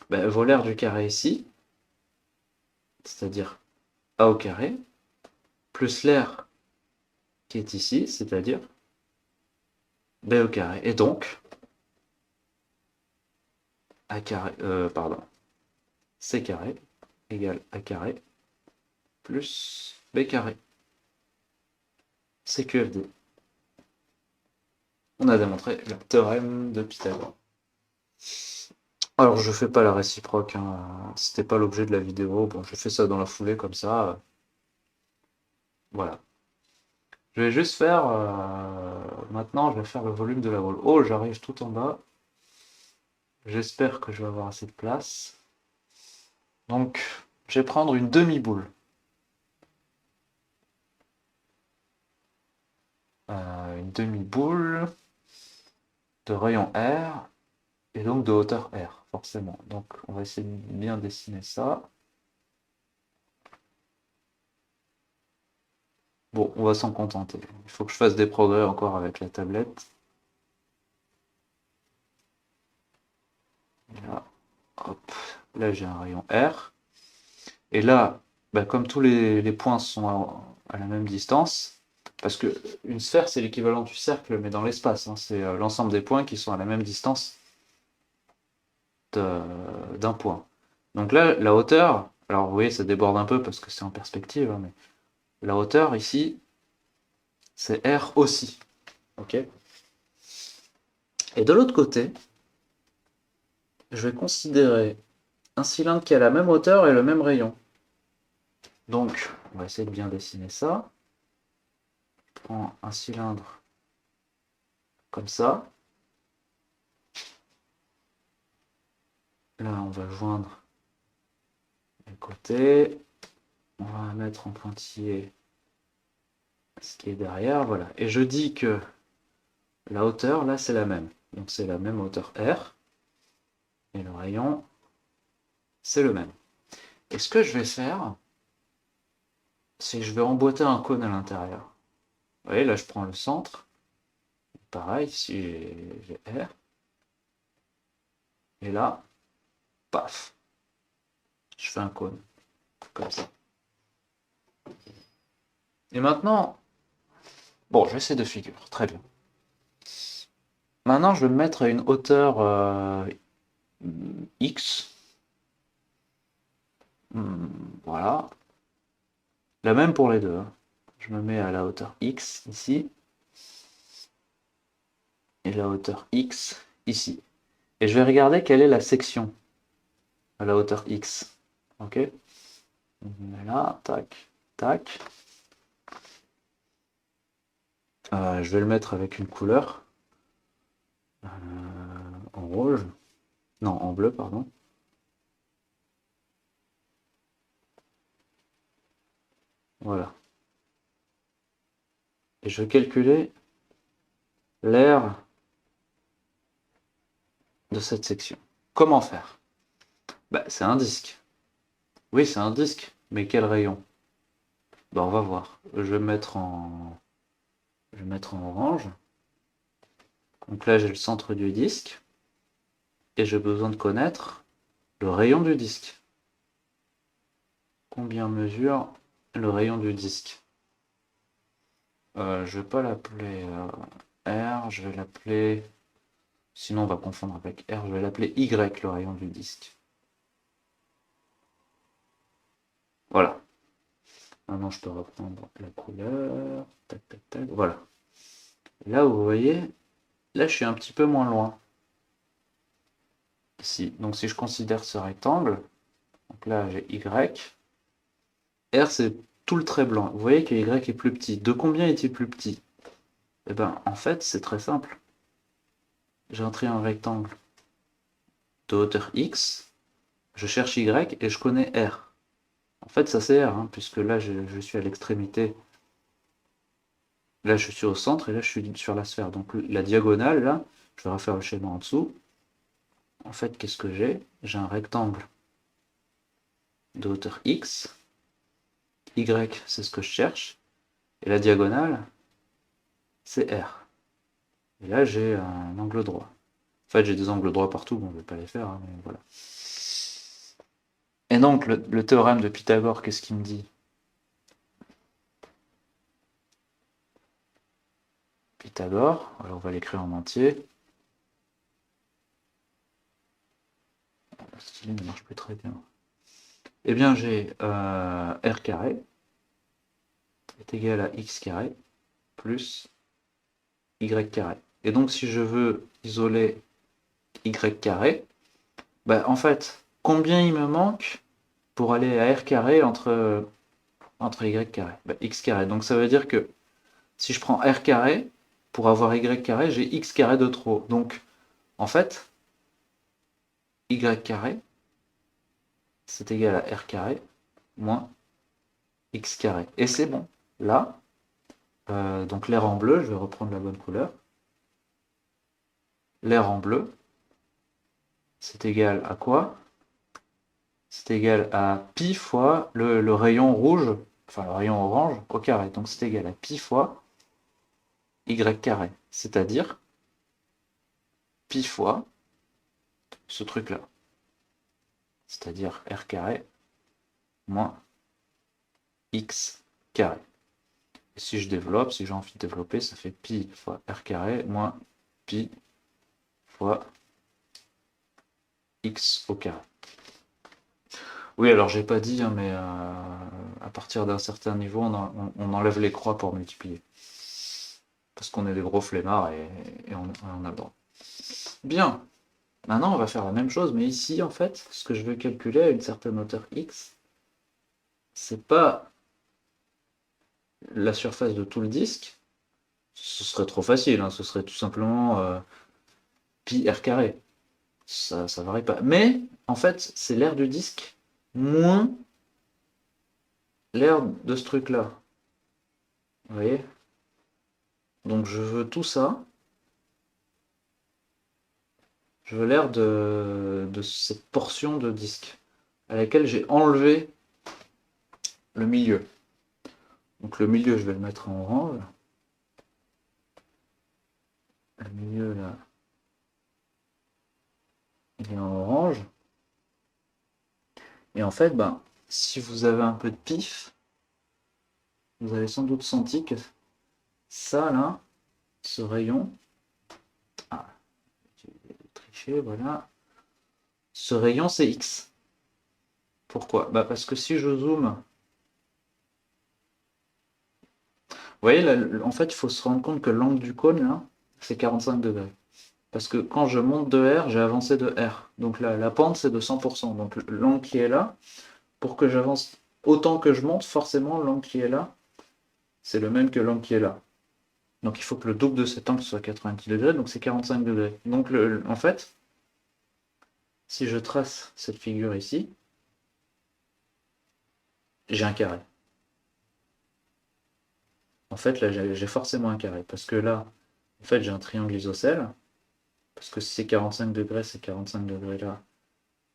Ben, elle vaut l'aire du carré ici, c'est-à-dire A au carré, plus l'aire qui est ici, c'est-à-dire B au carré. Et donc, A carré, pardon, C carré égale A carré plus B carré. C'est QFD. On a démontré le théorème de Pythagore. Alors je fais pas la réciproque, hein. C'était pas l'objet de la vidéo. Bon, je fais ça dans la foulée comme ça. Voilà. Je vais juste faire. Maintenant, je vais faire le volume de la boule. Oh, j'arrive tout en bas. J'espère que je vais avoir assez de place. Donc, je vais prendre une demi-boule. Une demi-boule de rayon R et donc de hauteur R, forcément. Donc, on va essayer de bien dessiner ça. Bon, on va s'en contenter. Il faut que je fasse des progrès encore avec la tablette. Là, hop. Là, j'ai un rayon R. Et là, bah, comme tous les points sont à la même distance, parce que une sphère, c'est l'équivalent du cercle, mais dans l'espace. Hein, c'est l'ensemble des points qui sont à la même distance d'un point. Donc là, la hauteur, alors vous voyez, ça déborde un peu parce que c'est en perspective, hein, mais la hauteur ici, c'est R aussi. Ok. Et de l'autre côté, je vais considérer un cylindre qui a la même hauteur et le même rayon. Donc, on va essayer de bien dessiner ça. Je prends un cylindre comme ça. Là, on va joindre les côtés. On va mettre en pointillé ce qui est derrière. Voilà. Et je dis que la hauteur, là, c'est la même. Donc, c'est la même hauteur R. Et le rayon, c'est le même. Et ce que je vais faire, c'est que je vais emboîter un cône à l'intérieur. Vous voyez, là, je prends le centre. Pareil, ici, j'ai R. Et là, paf, je fais un cône. Comme ça. Et maintenant, bon, je vais essayer de figure. Très bien. Maintenant, je vais me mettre à une hauteur X. Voilà. La même pour les deux. Hein. Je me mets à la hauteur X ici. Et la hauteur X ici. Et je vais regarder quelle est la section à la hauteur X. Ok. On met là, tac, tac. Je vais le mettre avec une couleur. En rouge. Non, en bleu, pardon. Voilà. Et je vais calculer l'aire de cette section. Comment faire? Bah, c'est un disque. Oui, c'est un disque. Mais quel rayon? Bah, on va voir. Je vais mettre en orange. Donc là, j'ai le centre du disque. Et j'ai besoin de connaître le rayon du disque. Combien mesure le rayon du disque? Je ne vais pas l'appeler R, je vais l'appeler... Sinon, on va confondre avec R, je vais l'appeler Y, le rayon du disque. Voilà. Maintenant, je peux reprendre la couleur. Tac, tac, tac. Voilà. Là, vous voyez, là, je suis un petit peu moins loin. Ici. Donc, si je considère ce rectangle, donc là, j'ai Y. R, c'est tout le trait blanc. Vous voyez que Y est plus petit. De combien est-il plus petit? Eh bien, en fait, c'est très simple. J'ai un triangle rectangle de hauteur X. Je cherche Y et je connais R. En fait, ça c'est R, hein, puisque là, je suis à l'extrémité. Là, je suis au centre et là, je suis sur la sphère. Donc, la diagonale, là, je vais refaire le schéma en dessous. En fait, qu'est-ce que j'ai? J'ai un rectangle de hauteur X. Y, c'est ce que je cherche. Et la diagonale, c'est R. Et là, j'ai un angle droit. En fait, j'ai des angles droits partout. Bon, je ne vais pas les faire, hein, mais voilà. Et donc, le théorème de Pythagore, qu'est-ce qu'il me dit? Pythagore, alors on va l'écrire en entier. Le stylet ne marche plus très bien. Eh bien, j'ai R carré est égal à X carré plus Y carré. Et donc, si je veux isoler Y carré, bah, en fait, combien il me manque pour aller à R carré entre Y carré? Bah, X carré. Donc, ça veut dire que si je prends R carré, pour avoir Y carré, j'ai X carré de trop. Donc, en fait, Y carré, c'est égal à R carré moins X carré. Et c'est bon. Là, donc l'air en bleu, je vais reprendre la bonne couleur. L'air en bleu, c'est égal à quoi? C'est égal à pi fois le rayon rouge, enfin le rayon orange au carré. Donc c'est égal à pi fois y carré. C'est-à-dire pi fois ce truc-là. C'est-à-dire r carré moins x carré. Et si je développe, si j'ai envie de développer, ça fait pi fois r carré moins pi fois x au carré. Oui, alors j'ai pas dit, hein, mais à partir d'un certain niveau, on enlève les croix pour multiplier. Parce qu'on est des gros flemmards et on a le droit. Bien, maintenant on va faire la même chose, mais ici en fait, ce que je veux calculer à une certaine hauteur x, c'est pas la surface de tout le disque, ce serait trop facile, hein, ce serait tout simplement pi r carré. Ça varie pas. Mais en fait, c'est l'aire du disque moins l'aire de ce truc-là. Vous voyez? Donc je veux tout ça. Je veux l'aire de cette portion de disque à laquelle j'ai enlevé le milieu. Donc le milieu, je vais le mettre en orange. Le milieu, là, il est en orange. Et en fait, ben, si vous avez un peu de pif, vous avez sans doute senti que ça, là, ce rayon... Ah, j'ai triché, voilà. Ce rayon, c'est X. Pourquoi? Bah parce que si je zoome voyez, là, en fait, il faut se rendre compte que l'angle du cône, là, c'est 45 degrés. Parce que quand je monte de R, j'ai avancé de R. Donc la pente, c'est de 100%. Donc l'angle qui est là, pour que j'avance autant que je monte, forcément, l'angle qui est là, c'est le même que l'angle qui est là. Donc il faut que le double de cet angle soit 90 degrés, donc c'est 45 degrés. Donc en fait, si je trace cette figure ici, j'ai un carré. En fait, là, j'ai forcément un carré. Parce que là, en fait, j'ai un triangle isocèle. Parce que si c'est 45 degrés, c'est 45 degrés là,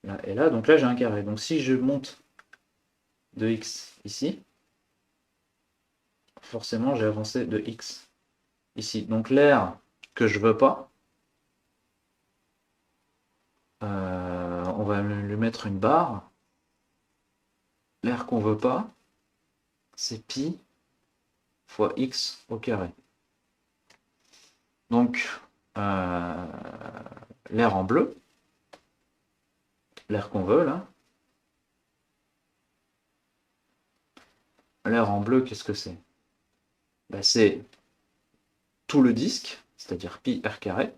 là et là. Donc là, j'ai un carré. Donc si je monte de x ici, forcément, j'ai avancé de x ici. Donc l'air que je veux pas, on va lui mettre une barre. L'air qu'on veut pas, c'est pi fois x au carré. Donc, l'air en bleu, l'air qu'on veut là, l'air en bleu, qu'est-ce que c'est? Ben, c'est tout le disque, c'est-à-dire pi r carré,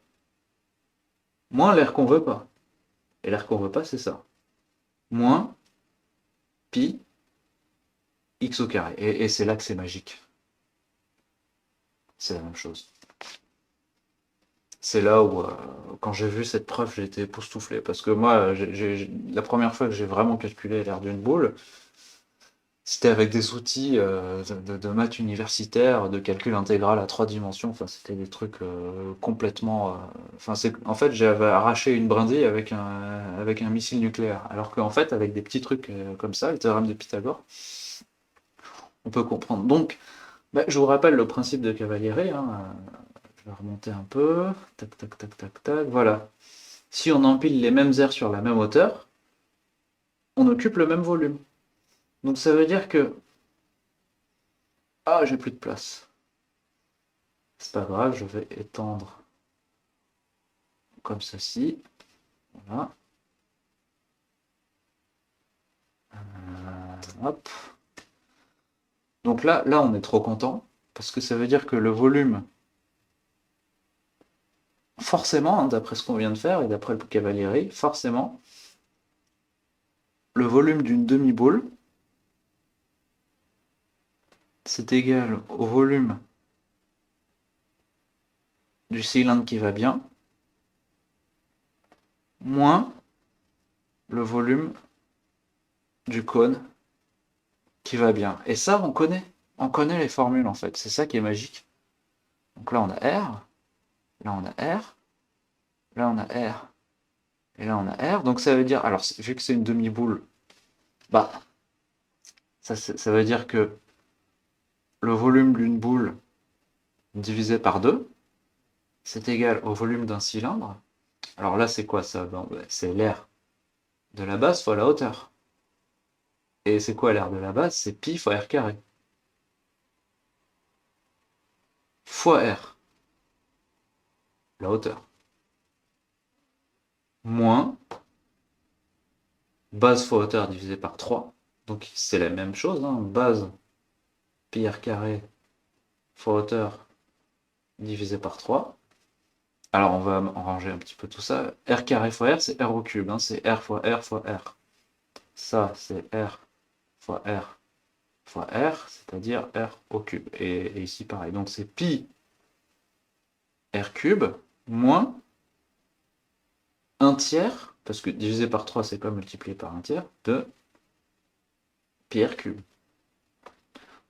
moins l'air qu'on veut pas. Et l'air qu'on veut pas, c'est ça. Moins pi x au carré. Et c'est là que c'est magique. C'est la même chose. C'est là où, quand j'ai vu cette preuve, j'ai été époustouflé. Parce que moi, la première fois que j'ai vraiment calculé l'air d'une boule, c'était avec des outils de maths universitaire, de calcul intégral à 3 dimensions. Enfin, c'était des trucs complètement. Enfin, en fait, j'avais arraché une brindille avec un missile nucléaire. Alors qu'en fait, avec des petits trucs comme ça, le théorème de Pythagore, on peut comprendre. Donc, bah, je vous rappelle le principe de Cavalieri. Hein. Je vais remonter un peu. Tac, tac, tac, tac, tac. Voilà. Si on empile les mêmes aires sur la même hauteur, on occupe le même volume. Donc ça veut dire que... Ah, j'ai plus de place. C'est pas grave, je vais étendre comme ceci. Voilà. Hop. Donc là, on est trop content, parce que ça veut dire que le volume, forcément, hein, d'après ce qu'on vient de faire, et d'après le Cavalieri, forcément, le volume d'une demi-boule, c'est égal au volume du cylindre qui va bien, moins le volume du cône qui va bien. Et ça, on connaît. On connaît les formules, en fait. C'est ça qui est magique. Donc là, on a R. Là, on a R. Là, on a R. Et là, on a R. Donc ça veut dire... Alors, vu que c'est une demi-boule, bah, ça veut dire que le volume d'une boule divisé par 2, c'est égal au volume d'un cylindre. Alors là, c'est quoi ça? Ben, c'est l'air de la base fois la hauteur. Et c'est quoi l'air de la base? C'est pi fois r carré. Fois r, la hauteur. Moins base fois hauteur divisé par 3. Donc c'est la même chose, hein. Base pi r carré fois hauteur divisé par 3. Alors on va ranger un petit peu tout ça. R carré fois R, c'est R au cube. Hein. C'est R fois R fois R. Ça, c'est R fois R fois R, c'est-à-dire R au cube. Et ici, pareil. Donc c'est pi R cube moins 1 tiers, parce que divisé par 3, c'est comme multiplié par 1 tiers, de pi R cube.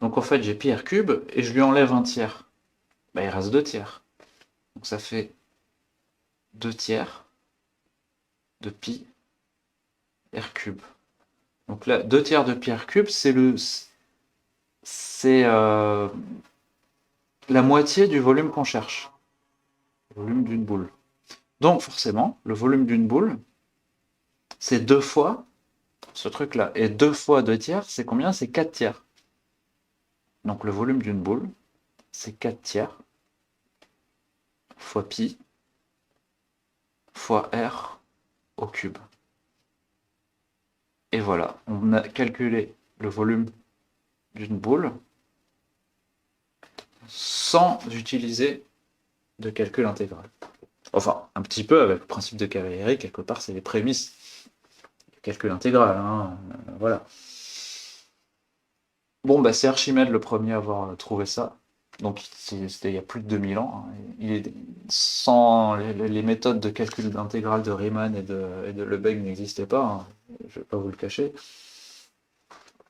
Donc en fait, j'ai pi R cube et je lui enlève 1 tiers. Bah, il reste 2 tiers. Donc ça fait 2 tiers de pi R cube. Donc là, 2 tiers de pi R cube, c'est la moitié du volume qu'on cherche. Le volume d'une boule. Donc forcément, le volume d'une boule, c'est 2 fois ce truc-là. Et 2 fois 2 tiers, c'est combien? C'est 4 tiers. Donc le volume d'une boule, c'est 4 tiers fois pi fois r au cube. Et voilà, on a calculé le volume d'une boule sans utiliser de calcul intégral. Enfin, un petit peu avec le principe de Cavalieri, quelque part, c'est les prémices du calcul intégral. Hein, voilà. Bon, bah, c'est Archimède le premier à avoir trouvé ça. Donc, c'était il y a plus de 2000 ans. Hein. Sans les méthodes de calcul d'intégrale de Riemann et de Lebesgue n'existaient pas. Hein. Je ne vais pas vous le cacher.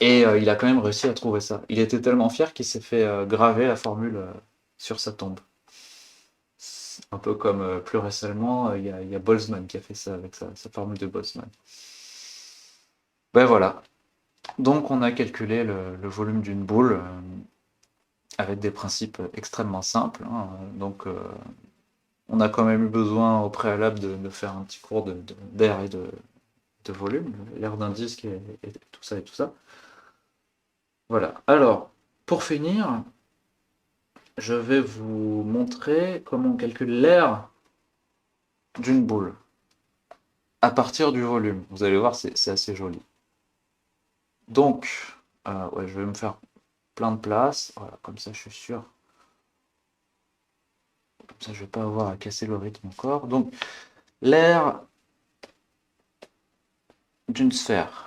Et il a quand même réussi à trouver ça. Il était tellement fier qu'il s'est fait graver la formule sur sa tombe. Un peu comme plus récemment, il y a Boltzmann qui a fait ça avec sa formule de Boltzmann. Ben voilà. Donc on a calculé le volume d'une boule avec des principes extrêmement simples. Hein. Donc on a quand même eu besoin au préalable de faire un petit cours d'air et de volume, l'air d'un disque et tout ça et tout ça. Voilà. Alors, pour finir, je vais vous montrer comment on calcule l'air d'une boule à partir du volume. Vous allez voir, c'est assez joli. Donc, ouais, je vais me faire plein de place. Voilà, comme ça, je suis sûr. Comme ça, je vais pas avoir à casser le rythme encore. Donc, l'air d'une sphère.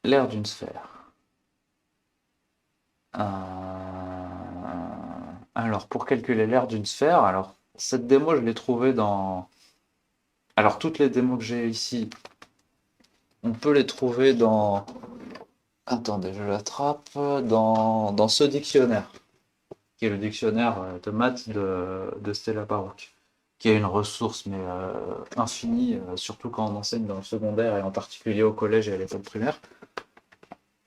L'air d'une sphère. Alors, pour calculer l'air d'une sphère, alors, cette démo, je l'ai trouvée dans... Alors, toutes les démos que j'ai ici, on peut les trouver dans... Attendez, je l'attrape. Dans ce dictionnaire, qui est le dictionnaire de maths de Stella Baroque, qui est une ressource mais infinie, surtout quand on enseigne dans le secondaire et en particulier au collège et à l'école primaire.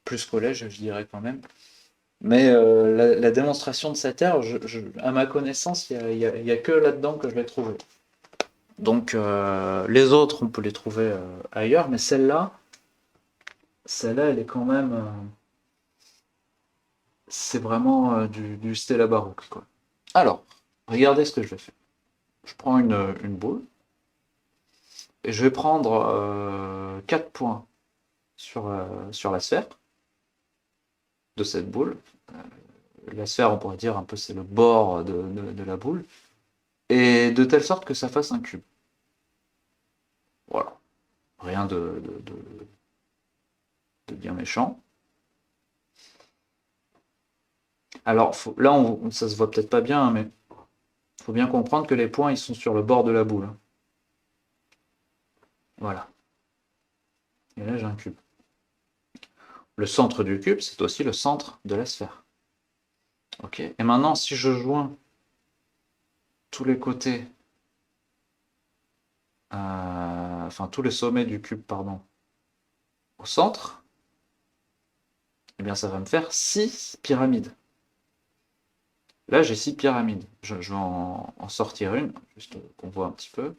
Plus collège, je dirais quand même. Mais la démonstration de cette aire, à ma connaissance, il y a que là-dedans que je l'ai trouvé. Donc les autres, on peut les trouver ailleurs, mais celle-là, elle est quand même... c'est vraiment du Stella Baroque, quoi. Alors, regardez ce que je vais faire. Je prends une boule et je vais prendre 4 points sur la sphère de cette boule. La sphère, on pourrait dire un peu, c'est le bord de la boule. Et de telle sorte que ça fasse un cube. Voilà. Rien de bien méchant. Alors là, ça se voit peut-être pas bien, hein, mais il faut bien comprendre que les points, ils sont sur le bord de la boule. Voilà. Et là, j'ai un cube. Le centre du cube, c'est aussi le centre de la sphère. Ok. Et maintenant, si je joins tous les côtés, enfin tous les sommets du cube, pardon, au centre, eh bien ça va me faire 6 pyramides. Là, j'ai 6 pyramides. Je vais en sortir une, juste qu'on voit un petit peu.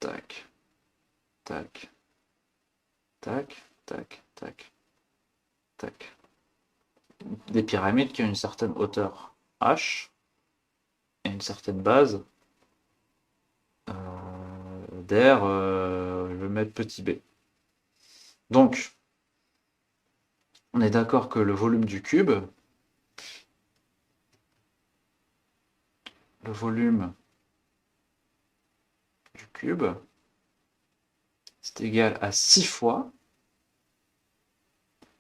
Tac, tac, tac, tac, tac, tac. Des pyramides qui ont une certaine hauteur h et une certaine base d'air, je vais mettre petit b. Donc, on est d'accord que le volume du cube, c'est égal à 6 fois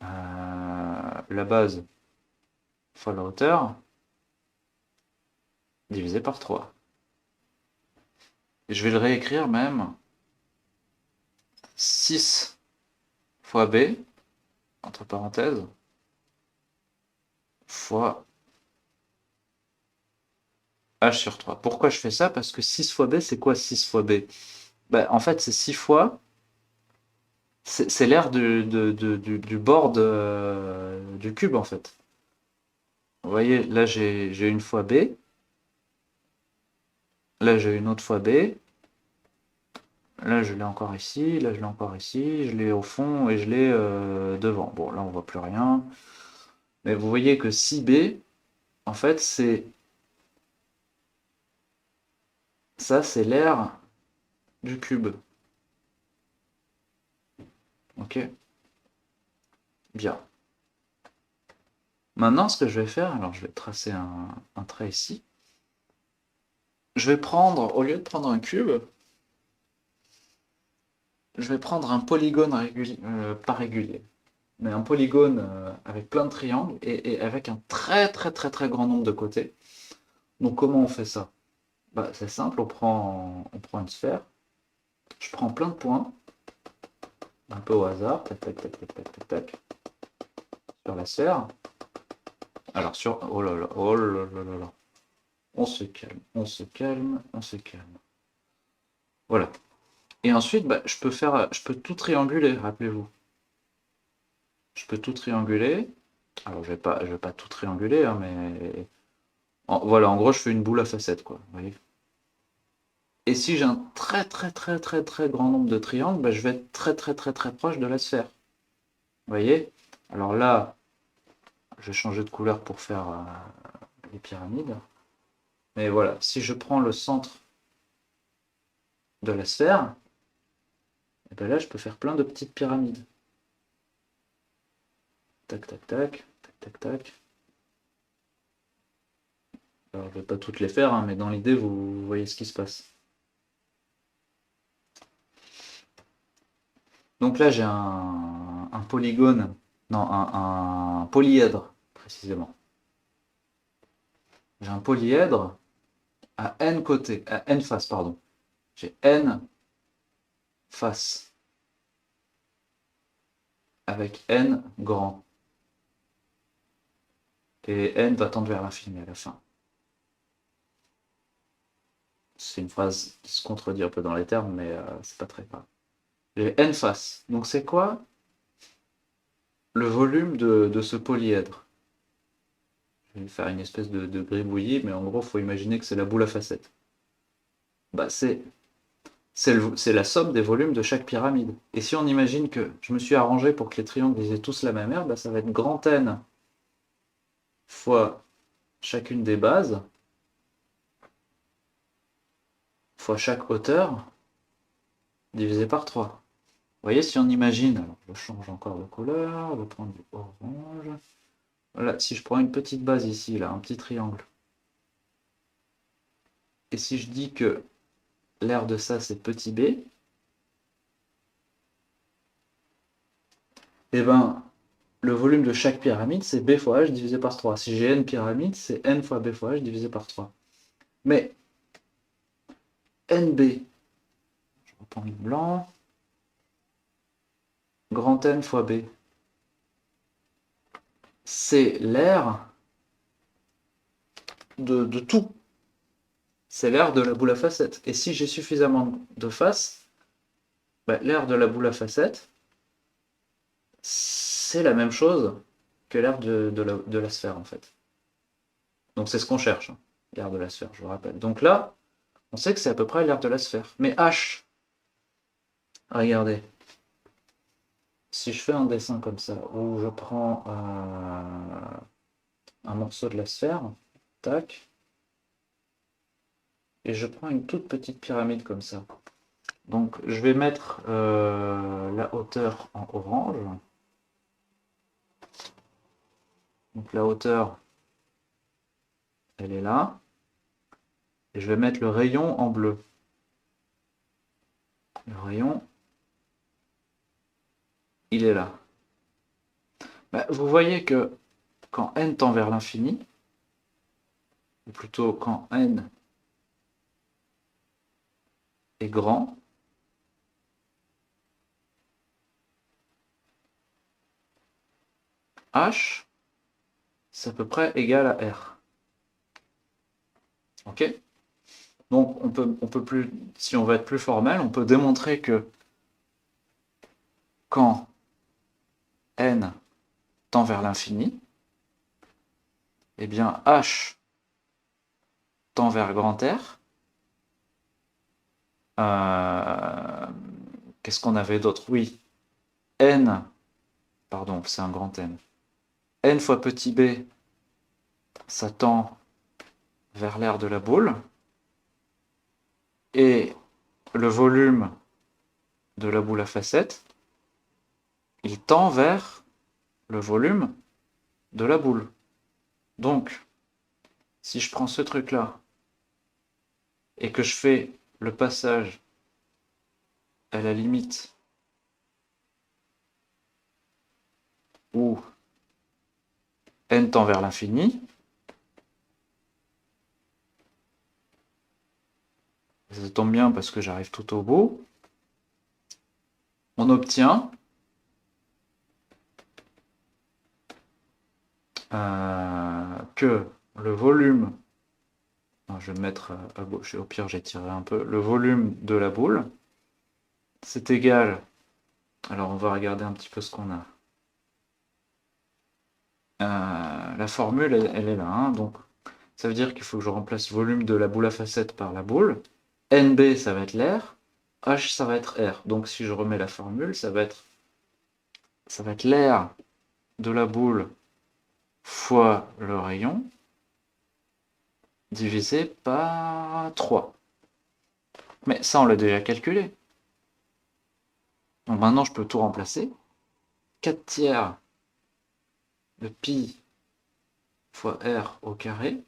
la base fois la hauteur divisé par 3. Et je vais le réécrire même 6 fois b, entre parenthèses, fois h sur 3. Pourquoi je fais ça? Parce que 6 fois b, c'est quoi 6 fois b? Ben, en fait, c'est 6 fois... C'est l'aire du bord du cube, en fait. Vous voyez, là, j'ai une fois b. Là, j'ai une autre fois b. Là, je l'ai encore ici. Là, je l'ai encore ici. Je l'ai au fond et je l'ai devant. Bon, là, on voit plus rien. Mais vous voyez que 6b, en fait, c'est... Ça, c'est l'aire du cube. Ok. Bien. Maintenant, ce que je vais faire, alors je vais tracer un trait ici. Je vais prendre, au lieu de prendre un cube, je vais prendre un polygone régulier, pas régulier, mais un polygone avec plein de triangles et avec un très très très très grand nombre de côtés. Donc comment on fait ça? Bah, c'est simple, on prend une sphère, je prends plein de points, un peu au hasard, tac tac tac tac tac tac tac, sur la sphère. Alors sur, oh là là, oh là là là là, on se calme, on se calme, on se calme. Voilà. Et ensuite, bah, je peux tout trianguler, rappelez-vous. Je peux tout trianguler. Alors je vais pas tout trianguler, hein, mais voilà, en gros, je fais une boule à facettes, quoi. Vous voyez. Et si j'ai un très très très très très grand nombre de triangles, bah, je vais être très très très très proche de la sphère. Vous voyez. Alors là, je vais changer de couleur pour faire les pyramides. Mais voilà, si je prends le centre de la sphère, et ben là, je peux faire plein de petites pyramides. Tac, tac, tac, tac, tac, tac. Alors, je ne vais pas toutes les faire, hein, mais dans l'idée, vous voyez ce qui se passe. Donc là, j'ai un polygone, non, un polyèdre, précisément. J'ai un polyèdre à n côtés, à n faces, pardon. J'ai n faces avec n grand. Et n va tendre vers l'infini à la fin. C'est une phrase qui se contredit un peu dans les termes, mais c'est pas très grave. J'ai n faces. Donc c'est quoi le volume de ce polyèdre? Je vais faire une espèce de gribouillis, mais en gros, il faut imaginer que c'est la boule à facettes. Bah, c'est la somme des volumes de chaque pyramide. Et si on imagine que je me suis arrangé pour que les triangles aient tous la même aire, bah, ça va être grand N fois chacune des bases, fois chaque hauteur, divisé par 3. Vous voyez, si on imagine, alors je change encore de couleur, je vais prendre du orange. Voilà, si je prends une petite base ici, là, un petit triangle, et si je dis que l'aire de ça c'est petit b, et ben le volume de chaque pyramide c'est b fois h divisé par 3. Si j'ai n pyramides, c'est n fois b fois h divisé par 3. Mais nb, je reprends le blanc, grand N fois b, c'est l'aire de tout. C'est l'aire de la boule à facettes. Et si j'ai suffisamment de faces, bah, l'aire de la boule à facettes, c'est la même chose que l'aire de la sphère en fait. Donc c'est ce qu'on cherche, hein, l'aire de la sphère, je vous rappelle. Donc là, on sait que c'est à peu près l'aire de la sphère. Mais H, regardez, si je fais un dessin comme ça, où je prends un morceau de la sphère, tac, et je prends une toute petite pyramide comme ça. Donc je vais mettre la hauteur en orange. Donc la hauteur, elle est là. Et je vais mettre le rayon en bleu. Le rayon, il est là. Bah, vous voyez que quand n tend vers l'infini, ou plutôt quand n est grand, h, c'est à peu près égal à r. Ok? Donc on peut plus, si on veut être plus formel, on peut démontrer que quand n tend vers l'infini, eh bien h tend vers grand R. Qu'est-ce qu'on avait d'autre? Oui, n, pardon, c'est un grand N. N fois petit b, ça tend vers l'aire de la boule. Et le volume de la boule à facettes, il tend vers le volume de la boule. Donc, si je prends ce truc-là et que je fais le passage à la limite où n tend vers l'infini, ça tombe bien parce que j'arrive tout au bout, on obtient que le volume, non, je vais mettre à gauche, au pire j'ai tiré un peu, le volume de la boule, c'est égal, alors on va regarder un petit peu ce qu'on a. La formule, elle est là, hein, donc ça veut dire qu'il faut que je remplace volume de la boule à facettes par la boule. NB, ça va être l'air. H, ça va être R. Donc si je remets la formule, ça va être l'air de la boule fois le rayon divisé par 3. Mais ça, on l'a déjà calculé. Donc maintenant, je peux tout remplacer. 4 tiers de pi fois R au carré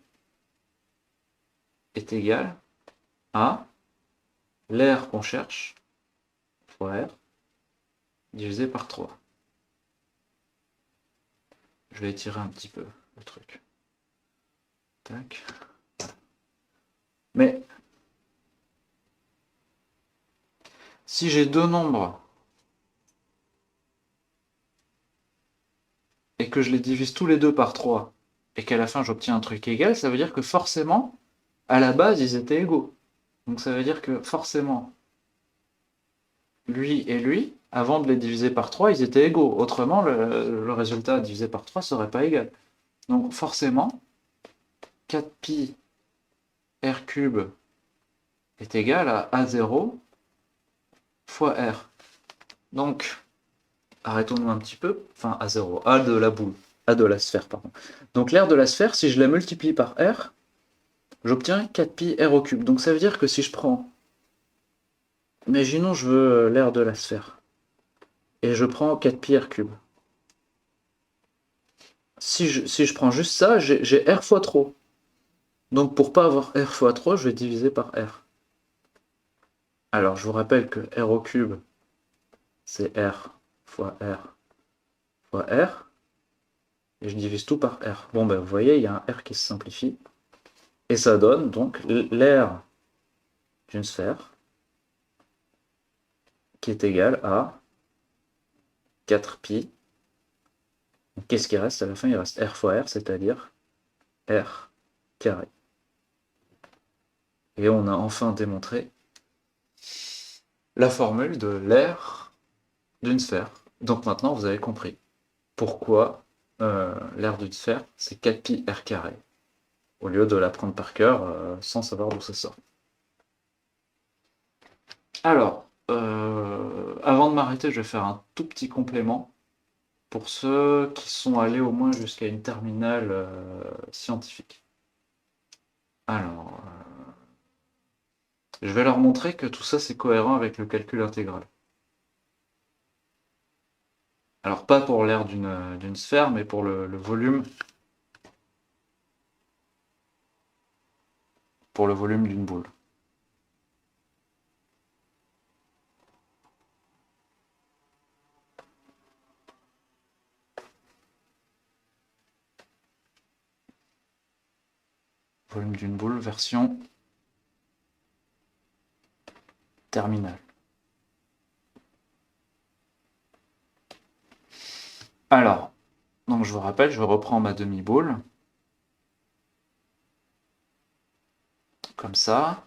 est égal à l'air qu'on cherche fois R divisé par 3. Je vais étirer un petit peu le truc. Tac. Mais si j'ai deux nombres et que je les divise tous les deux par 3 et qu'à la fin j'obtiens un truc égal, ça veut dire que forcément, à la base, ils étaient égaux. Donc ça veut dire que forcément, lui et lui, avant de les diviser par 3, ils étaient égaux. Autrement, le résultat divisé par 3 ne serait pas égal. Donc forcément, 4pi r cube est égal à A0 fois R. Donc, arrêtons-nous un petit peu. Enfin, A0, A de la boule. A de la sphère, pardon. Donc l'aire de la sphère, si je la multiplie par R, j'obtiens 4pi r au cube. Donc ça veut dire que si je prends, imaginons je veux l'aire de la sphère, et je prends 4pi r cube. Si je prends juste ça, j'ai r fois trop. Donc pour pas avoir r fois trop, je vais diviser par r. Alors je vous rappelle que r au cube, c'est r fois r fois r, et je divise tout par r. Bon ben vous voyez, il y a un r qui se simplifie, et ça donne donc l'aire d'une sphère qui est égal à 4pi. Qu'est-ce qui reste à la fin? Il reste r fois r, c'est-à-dire r carré. Et on a enfin démontré la formule de l'aire d'une sphère. Donc maintenant, vous avez compris pourquoi l'aire d'une sphère, c'est 4pi r carré, au lieu de la prendre par cœur sans savoir d'où ça sort. Alors, avant de m'arrêter, je vais faire un tout petit complément pour ceux qui sont allés au moins jusqu'à une terminale scientifique. Alors, je vais leur montrer que tout ça c'est cohérent avec le calcul intégral. Alors pas pour l'aire d'une sphère, mais pour le volume. Pour le volume d'une boule. Volume d'une boule, version terminale. Alors, donc je vous rappelle, je reprends ma demi-boule. Comme ça,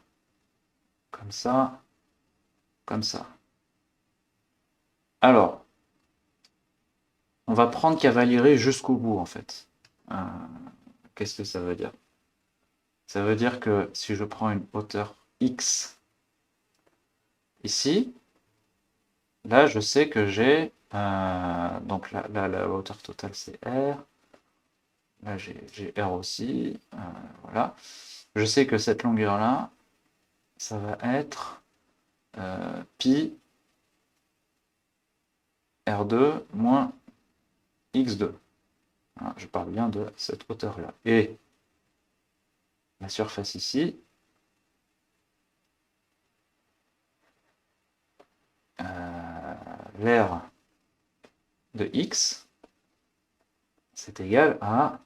comme ça, comme ça. Alors, on va prendre cavalier jusqu'au bout en fait. Qu'est-ce que ça veut dire? Ça veut dire que si je prends une hauteur x ici, là je sais que j'ai, donc là, la hauteur totale c'est r, là j'ai r aussi, voilà. Je sais que cette longueur là, ça va être pi R2 moins X2. Voilà, je parle bien de cette hauteur-là. Et la surface ici, l'aire de X, c'est égal à...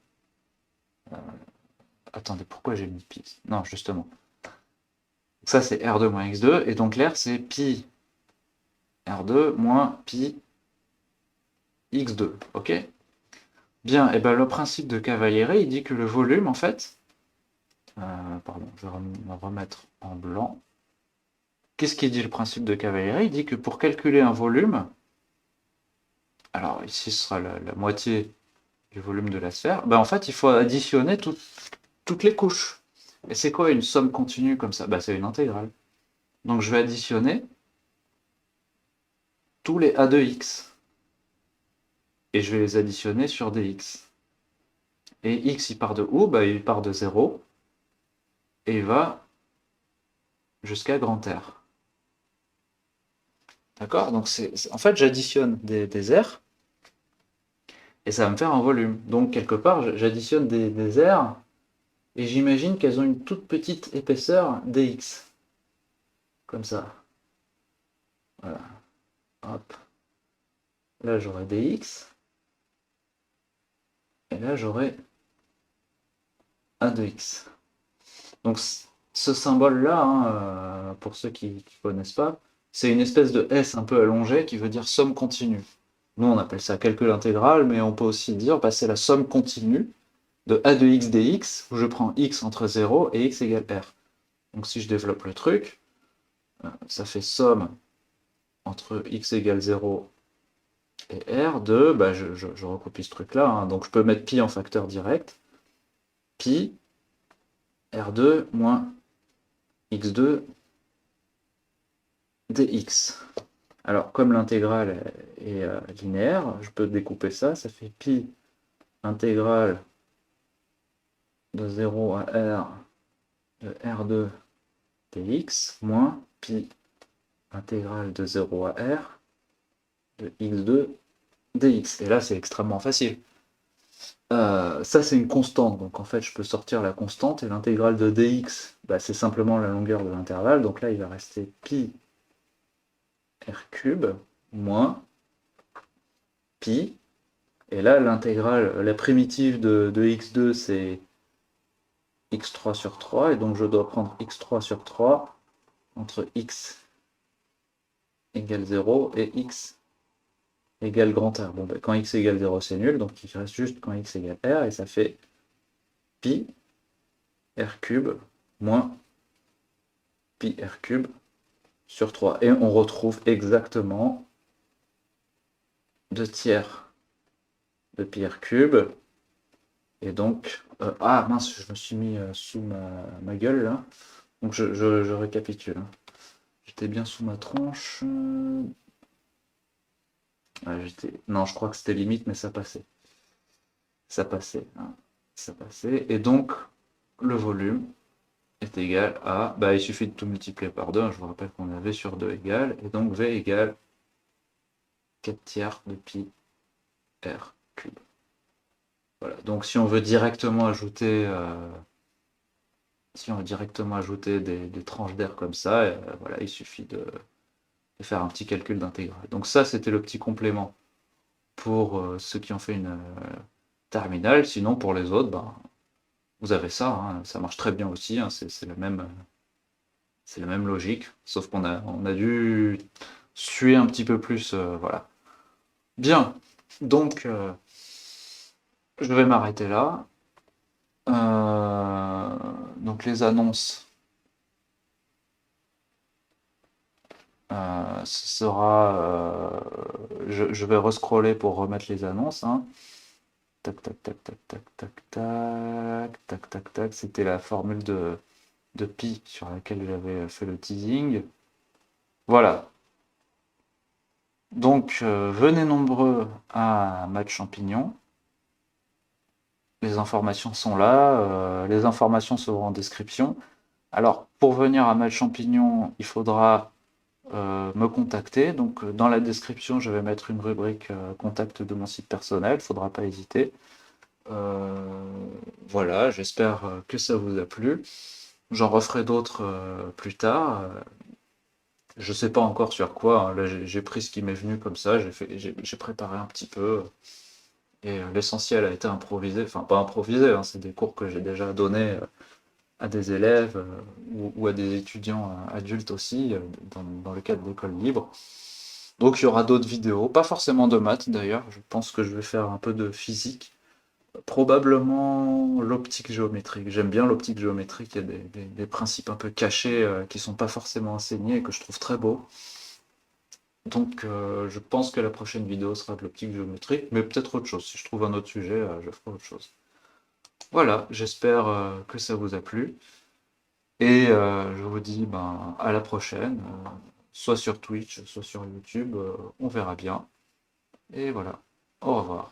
attendez, pourquoi j'ai mis pi? Non, justement. Ça, c'est R2 moins X2, et donc l'aire, c'est pi R2 moins pi X2, ok? Bien, et ben le principe de Cavalieri, il dit que le volume, en fait... pardon, je vais me remettre en blanc. Qu'est-ce qu'il dit le principe de Cavalieri? Il dit que pour calculer un volume, alors ici ce sera la moitié du volume de la sphère, ben en fait il faut additionner toutes les couches. Et c'est quoi une somme continue comme ça? Ben, c'est une intégrale. Donc je vais additionner tous les a de x. Et je vais les additionner sur dx. Et x il part de où? Ben, il part de 0. Et il va jusqu'à grand R. D'accord? Donc en fait j'additionne des r. Et ça va me faire un volume. Donc quelque part j'additionne des r. Et j'imagine qu'elles ont une toute petite épaisseur dx. Comme ça. Voilà. Hop. Là, j'aurai dx. Et là, j'aurai a de x. Donc, ce symbole-là, hein, pour ceux qui ne connaissent pas, c'est une espèce de S un peu allongé qui veut dire somme continue. Nous, on appelle ça calcul intégral, mais on peut aussi dire bah, c'est la somme continue de a de x dx, où je prends x entre 0 et x égale r. Donc, si je développe le truc, ça fait somme entre x égale 0 et R de, bah je recopie ce truc-là, hein, donc je peux mettre pi en facteur direct, pi R2 moins X2 dx. Alors, comme l'intégrale est linéaire, je peux découper ça, ça fait pi intégrale de 0 à R de R2 dx moins pi intégrale de 0 à R de X2 dx. Et là, c'est extrêmement facile. Ça, c'est une constante, donc en fait, je peux sortir la constante, et l'intégrale de dx, bah, c'est simplement la longueur de l'intervalle, donc là, il va rester pi r cube moins pi, et là, l'intégrale, la primitive de x2, c'est x3 sur 3, et donc je dois prendre x3 sur 3 entre x égale 0 et x égale grand R. Bon, bah, quand x égale 0, c'est nul, donc il reste juste quand x égale R, et ça fait pi r cube moins pi r cube sur 3. Et on retrouve exactement 2 tiers de pi r cube. Et donc... ah mince, je me suis mis sous ma gueule là. Donc je récapitule. Hein. J'étais bien sous ma tronche. Non, je crois que c'était limite, mais ça passait. Ça passait. Hein. Ça passait. Et donc, le volume est égal à... Bah, il suffit de tout multiplier par 2. Hein. Je vous rappelle qu'on avait sur 2 égale. Et donc, V égale 4 tiers de pi r cube. Voilà. Donc, si on veut directement ajouter... des tranches d'air comme ça, voilà, il suffit de faire un petit calcul d'intégrale. Donc ça, c'était le petit complément pour ceux qui ont fait une terminale. Sinon, pour les autres, ben, vous avez ça, hein, ça marche très bien aussi, hein, c'est la même logique, sauf qu'on a dû suer un petit peu plus, voilà. Bien, donc je vais m'arrêter là. Donc les annonces, ce sera... je vais rescroller pour remettre les annonces. Hein. Tac, tac, tac, tac, tac, tac, tac, tac, tac, tac. C'était la formule de pi sur laquelle j'avais fait le teasing. Voilà. Donc, venez nombreux à Maths Champignon. Les informations sont là. Les informations seront en description. Alors, pour venir à Maths Champignon, il faudra me contacter. Donc dans la description, je vais mettre une rubrique contact de mon site personnel, il ne faudra pas hésiter. Voilà, j'espère que ça vous a plu. J'en referai d'autres plus tard. Je sais pas encore sur quoi, hein. Là, j'ai pris ce qui m'est venu comme ça, j'ai préparé un petit peu. Et l'essentiel a été improvisé, enfin pas improvisé, hein, c'est des cours que j'ai déjà donnés à des élèves ou à des étudiants adultes aussi, dans le cadre d'école libre. Donc il y aura d'autres vidéos, pas forcément de maths d'ailleurs, je pense que je vais faire un peu de physique. Probablement l'optique géométrique. J'aime bien l'optique géométrique, il y a des principes un peu cachés qui sont pas forcément enseignés et que je trouve très beaux. Donc je pense que la prochaine vidéo sera de l'optique géométrique, mais peut-être autre chose. Si je trouve un autre sujet, je ferai autre chose. Voilà, j'espère que ça vous a plu. Et je vous dis ben, à la prochaine, soit sur Twitch, soit sur YouTube, on verra bien. Et voilà, au revoir.